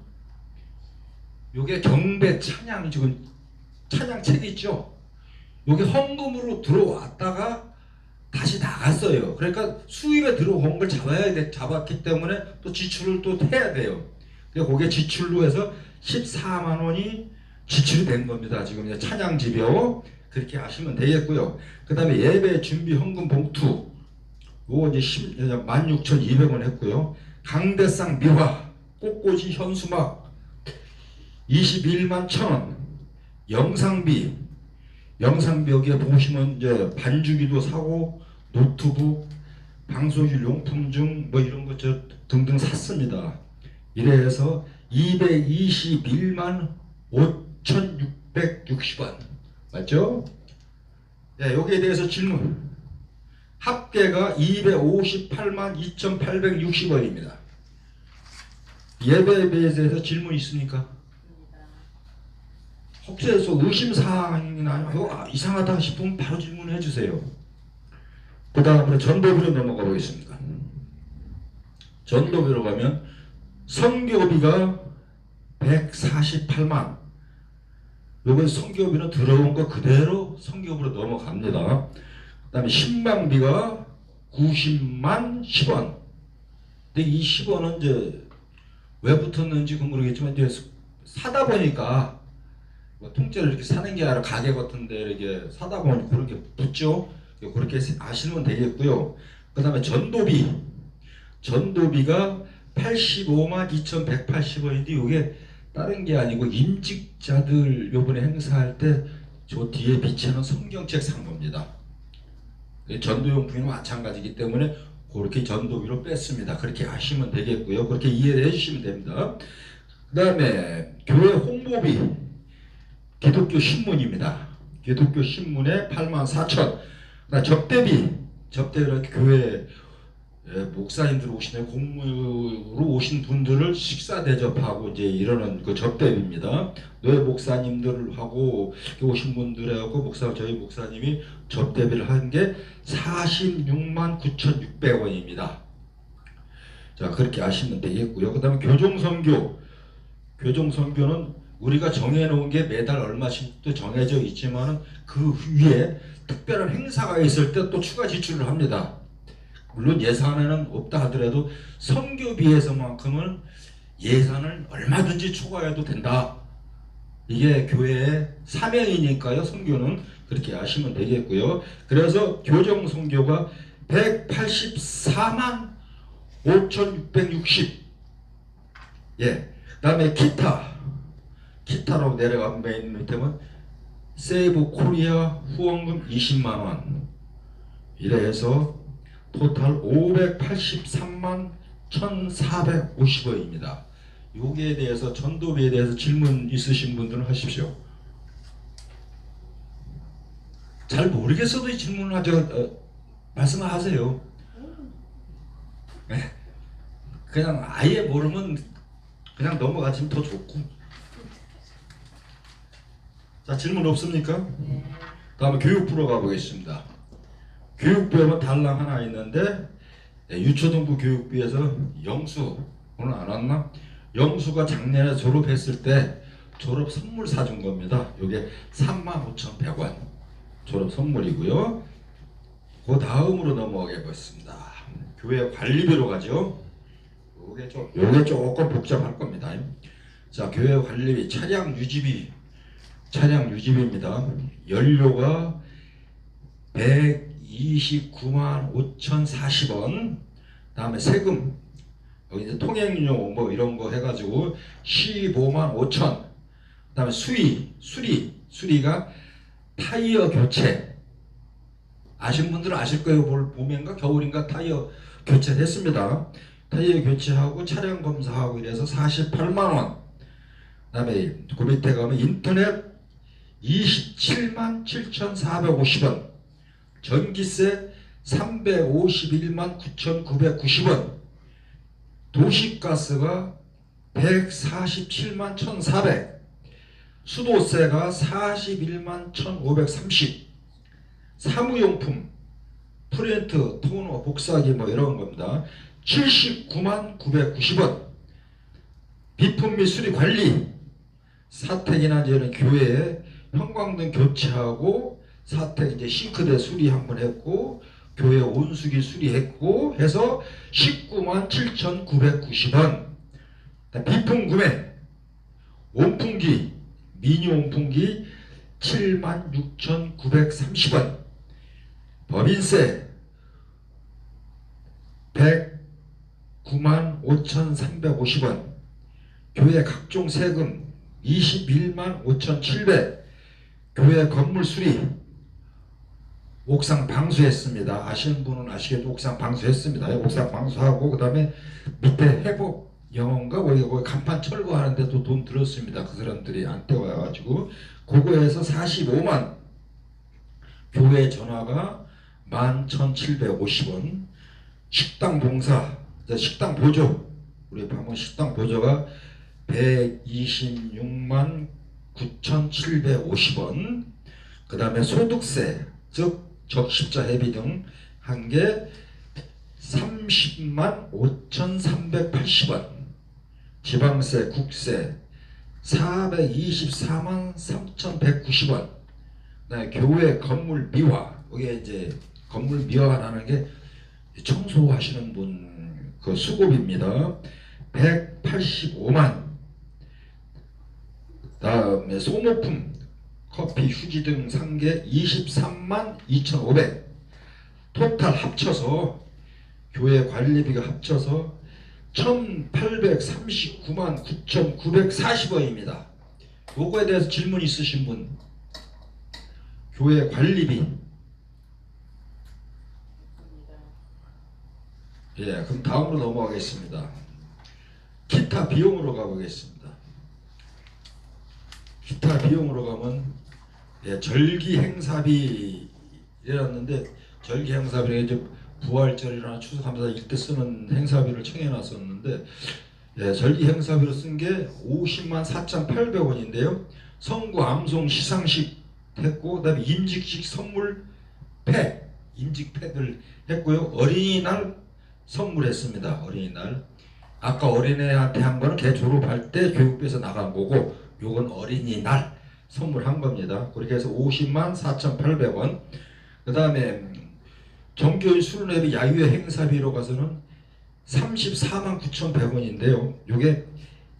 S4: 요게 경배 찬양 지금 찬양책 있죠? 요게 헌금으로 들어왔다가 다시 나갔어요. 그러니까 수입에 들어온 걸 잡았기 때문에 또 지출을 또 해야 돼요. 그러니까 그게 지출로 해서 14만 원이 지출이 된 겁니다. 지금 이제 찬양지표 그렇게 하시면 되겠고요. 그 다음에 예배 준비 헌금 봉투 요거 이제 16,200원 했고요. 강대상 미화 꽃꽂이 현수막 21만 1,000원. 영상비 여기에 보시면 이제 반주기도 사고 노트북 방송실 용품 중 뭐 이런 것 등등 샀습니다. 이래서 221만 5,600 660원. 맞죠? 네, 여기에 대해서 질문. 합계가 258만 2,860원입니다. 예배에 대해서 질문 있습니까? 혹시라도 의심사항이나 이상하다 싶으면 바로 질문해 주세요. 그 다음으로 전도비로 넘어가 보겠습니다. 전도비로 가면 선교비가 148만. 요번 선교비는 들어온 거 그대로 선교비로 넘어갑니다. 그 다음에 신방비가 90만 10원. 근데 이 10원은 이제 왜 붙었는지 모르겠지만 이제 사다 보니까 뭐 통째로 이렇게 사는 게 아니라 가게 같은데 이렇게 사다 보면 그렇게 붙죠. 그렇게 아시면 되겠고요. 그 다음에 전도비가 85만 2,180원인데 이게 다른 게 아니고 임직자들 요번에 행사할 때 저 뒤에 비치는 성경책 산 겁니다. 전도용품이 마찬가지이기 때문에 그렇게 전도비로 뺐습니다. 그렇게 아시면 되겠고요. 그렇게 이해를 해주시면 됩니다. 그 다음에 교회 홍보비 기독교 신문입니다. 기독교 신문에 84,000. 접대비는 교회 목사님들 오시는 공무로 오신 분들을 식사 대접하고 이제 이러는 그 접대비입니다. 노예 목사님들하고 오신 분들하고 저희 목사님이 접대비를 한 게 46만 9,600원입니다. 자, 그렇게 아시면 되겠고요. 그 다음에 교종선교는 우리가 정해놓은 게 매달 얼마씩 또 정해져 있지만은 그 위에 특별한 행사가 있을 때 또 추가 지출을 합니다. 물론 예산에는 없다 하더라도 선교비에서만큼은 예산을 얼마든지 초과해도 된다. 이게 교회의 사명이니까요. 선교는 그렇게 아시면 되겠고요. 그래서 교정 선교가 184만 5,660. 예. 그다음에 기타로 내려가면 맨 밑에는 세이브 코리아 후원금 20만 원. 이래서 토탈 583만 1,450원입니다. 여기에 대해서 전도비에 대해서 질문 있으신 분들은 하십시오. 잘 모르겠어도 질문을 말씀하세요. 네. 그냥 아예 모르면 그냥 넘어가시면 더 좋고. 자, 질문 없습니까? 다음에 교육부로 가보겠습니다. 교육부에만 달랑 하나 있는데 유초등부 교육부에서 영수 오늘 안 왔나? 영수가 작년에 졸업했을 때 졸업 선물 사준 겁니다. 이게 35,100원 졸업 선물이고요. 그 다음으로 넘어가 보겠습니다. 교회 관리비로 가죠. 요게 조금 복잡할 겁니다. 자, 교회 관리비 차량 유지비입니다. 연료가 129만 5,040원. 다음에 세금 여기 이제 통행료 뭐 이런 거 해가지고 15만 5천. 다음에 수리가 타이어 교체. 아신 분들은 아실 거예요. 봄인가 겨울인가 타이어 교체를 했습니다. 타이어 교체하고 차량 검사하고 이래서 48만 원. 그다음에 그 밑에 가면 인터넷 27만 7,450원. 전기세 351만 9,990원. 도시가스가 147만 1,400. 수도세가 41만 1,530. 사무용품 프린트, 토너, 복사기 뭐 이런 겁니다. 79만 990원. 비품 및 수리 관리 사택이나 이제는 교회에 형광등 교체하고 사택 이제 싱크대 수리 한번 했고 교회 온수기 수리했고 해서 19만 7,990원. 비품 구매 온풍기 미니 온풍기 7만 6,930원. 법인세 109만 5,350원. 교회 각종 세금 21만 5,700. 교회 건물 수리 옥상 방수했습니다. 아시는 분은 아시겠죠? 옥상 방수했습니다. 옥상 방수하고 그 다음에 밑에 회복 영어인가 거기 간판 철거하는데도 돈 들었습니다. 그 사람들이 안 떼와가지고 그 그거에서 45만, 교회 전화가 11,750원, 식당 봉사, 식당 보조, 우리 방문 식당 보조가 126만 9,750원, 그 다음에 소득세, 즉 적십자 회비 등 한 개 30만 5,380원, 지방세, 국세 424만 3,190원, 그다음에 교회 건물 미화, 이게 이제 건물 미화라는 게 청소하시는 분 그 수고비입니다. 185만, 그다음에 소모품, 커피, 휴지 등 상계 23만 2,500, 토탈 합쳐서 교회 관리비가 합쳐서 1,839만 9,940원입니다. 요거에 대해서 질문 있으신 분? 교회 관리비. 예, 그럼 다음으로 넘어가겠습니다. 기타 비용으로 가보겠습니다. 기타 비용으로 가면 절기 행사비 이랬는데, 절기 행사비가 이제 부활절이나 추수감사 일때 쓰는 행사비를 청해놨었는데, 절기 행사비로 쓴 게 50만 4,800원인데요. 성구 암송 시상식 했고, 그다음에 임직식 선물 패, 임직패들 했고요. 어린이날 선물했습니다. 어린이날. 아까 어린애한테 한 거는 걔 졸업할 때 교육부에서 나간 거고, 요건 어린이날 선물한 겁니다. 그렇게 해서 50만 4,800원. 그 다음에 정교인 수련회비 야유회 행사비로 가서는 34만 9,100원인데요. 요게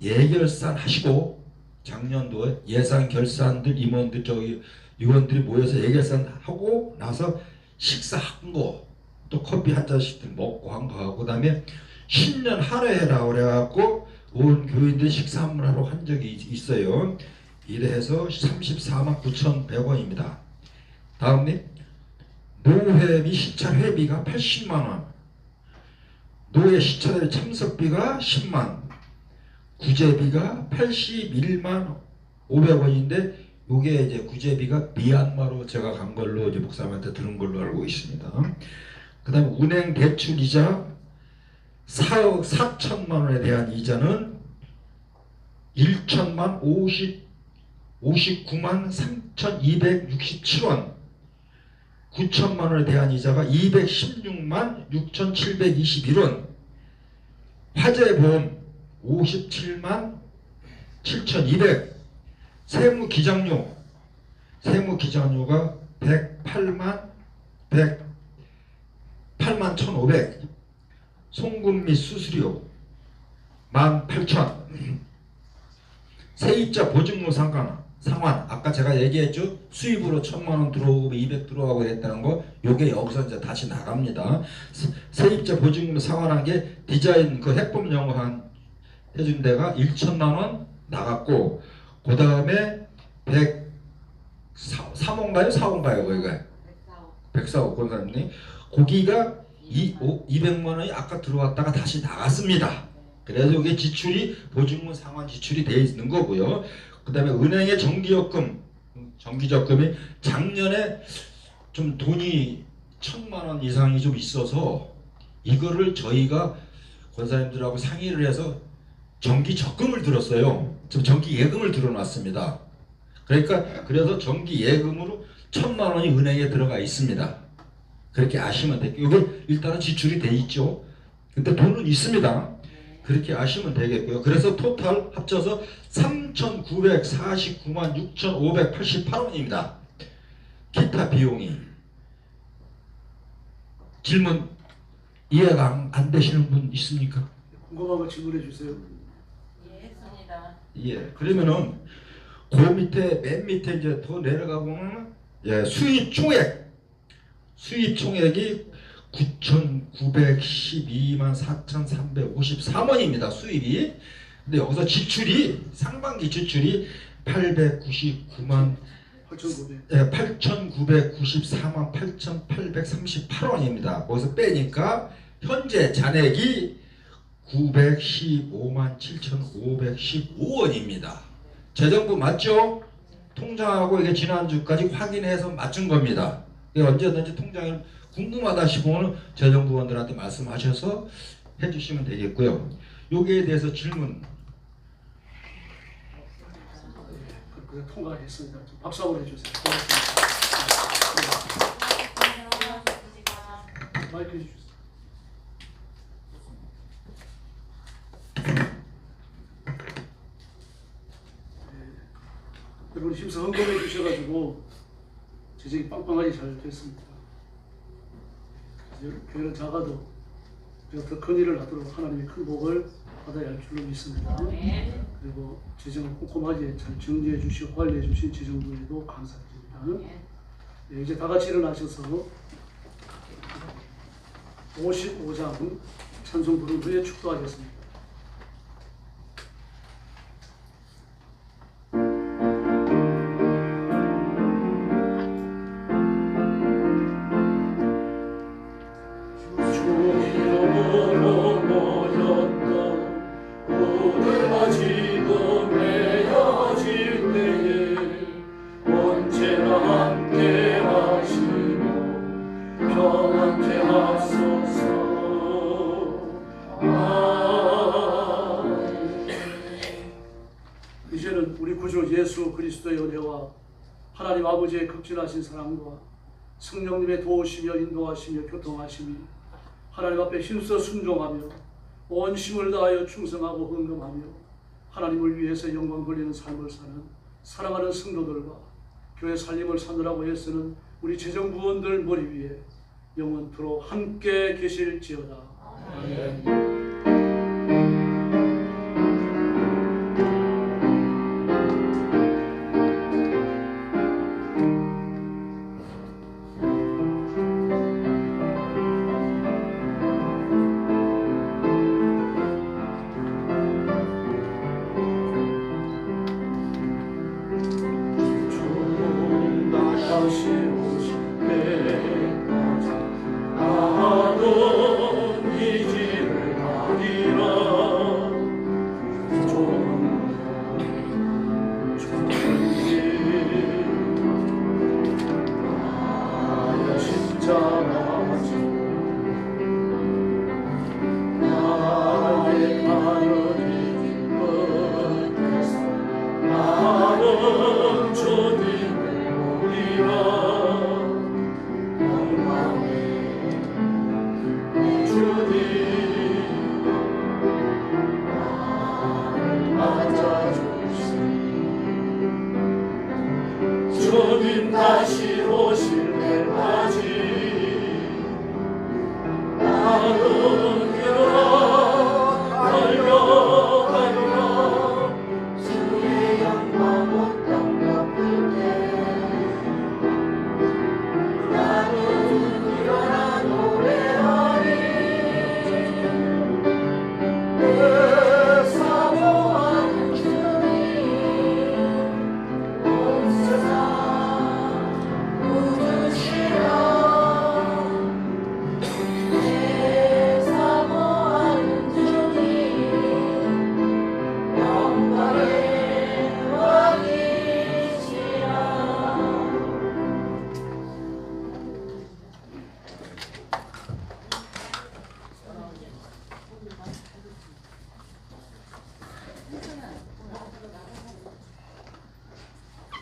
S4: 예결산 하시고, 작년도에 예산 결산들 임원들 의원들이 모여서 예결산 하고 나서 식사한 거, 또 커피 한 잔씩들 먹고 한 거 하고, 그다음에 신년 할애해라 그래갖고 온 교인들 식사 한번 하러 한 적이 있어요. 이래 해서 34만 9,100원입니다. 다음에 노회 및 시찰 회비가 80만 원, 노회 시찰 참석비가 10만, 구제비가 81만 500원인데, 요게 이제 구제비가 미얀마로 제가 간 걸로 이제 목사님한테 들은 걸로 알고 있습니다. 그 다음에 운행 대출 이자 4억 4천만 원에 대한 이자는 1천만 59만 3,267원, 9천만 원에 대한 이자가 216만 6,721원, 화재보험 57만 7,200, 세무기장료, 세무기장료가 108만 1,500, 송금 및 수수료 18,000, 세입자 보증금 상환, 아까 제가 얘기했죠. 수입으로 1,000만 원 들어오고 200 들어가고 했다는 거, 요게 여기서 이제 다시 나갑니다. 세입자 보증금 상환한 게 디자인 그 해법 영어 해준 데가 1,000만 원 나갔고, 그 다음에 103호인가요? 4호인가요? 거기가 104호 권사님, 거기가 200만 원이 아까 들어왔다가 다시 나갔습니다. 그래서 이게 지출이 보증금 상환 지출이 되어 있는 거고요. 그 다음에 은행의 정기적금이 작년에 좀 돈이 1,000만 원 이상이 좀 있어서, 이거를 저희가 권사님들하고 상의를 해서 정기적금을 들었어요. 지금 정기예금을 들어놨습니다. 그러니까 그래서 정기예금으로 1,000만 원이 은행에 들어가 있습니다. 그렇게 아시면 되겠고, 이게 일단은 지출이 돼 있죠. 근데 돈은 있습니다. 그렇게 아시면 되겠고요. 그래서 토탈 합쳐서 3,949만 6,588원입니다. 기타 비용이. 질문 이해가 안 되시는 분 있습니까?
S1: 궁금한 거 질문해 주세요.
S2: 이해했습니다.
S4: 예. 그러면은 그 밑에 맨 밑에 이제 더 내려가 보면 수입 총액이 9,912만 4,353원입니다. 수입이. 근데 여기서 지출이, 상반기 지출이 899만 8,994만 8,838원입니다. 거기서 빼니까 현재 잔액이 915만 7,515원입니다. 재정부 맞죠? 통장하고 이게 지난주까지 확인해서 맞춘 겁니다. 이게 언제든지 통장이 궁금하다 싶으면 재정부원들한테 말씀하셔서 해주시면 되겠고요. 여기에 대해서 질문.
S1: 그렇게 통과했습니다. 좀 박수 한번 해주세요. 고맙습니다. 마이크 해주세요. 여러분 힘써 헌금해 주셔가지고 재정이 빵빵하게 잘 됐습니다. 그래서 교회는 작아도 우리가 더 큰 일을 하도록 하나님의 큰 복을 받아야 할 줄로 믿습니다. 그리고 재정을 꼼꼼하게 잘 정리해 주시고 관리해 주신 재정부에도 감사드립니다. 네, 이제 다 같이 일어나셔서 55장 찬송 부른 후에 축도하겠습니다. 이제는 우리 구주 예수 그리스도의 은혜와 하나님 아버지의 극진하신 사랑과 성령님의 도우시며 인도하시며 교통하심이 하나님 앞에 힘써 순종하며 온 힘을 다하여 충성하고 헌금하며 하나님을 위해서 영광 돌리는 삶을 사는 사랑하는 성도들과 교회 살림을 사느라고 애쓰는 우리 재정부원들 머리 위에 영원토록 함께 계실지어다. 아멘. 주님 다시 오실 때까지 나는 달려가리라.
S2: 주의 영광 온 땅 덮을 때 나는 일어나 노래하리. 내 사모하는 주님 온 세상 웃으시라. 내 사모하는 주님 영광의 왕이시라.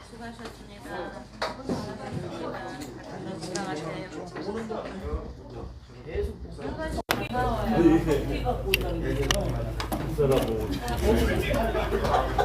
S5: 수고하셨습니다. 건강하세요.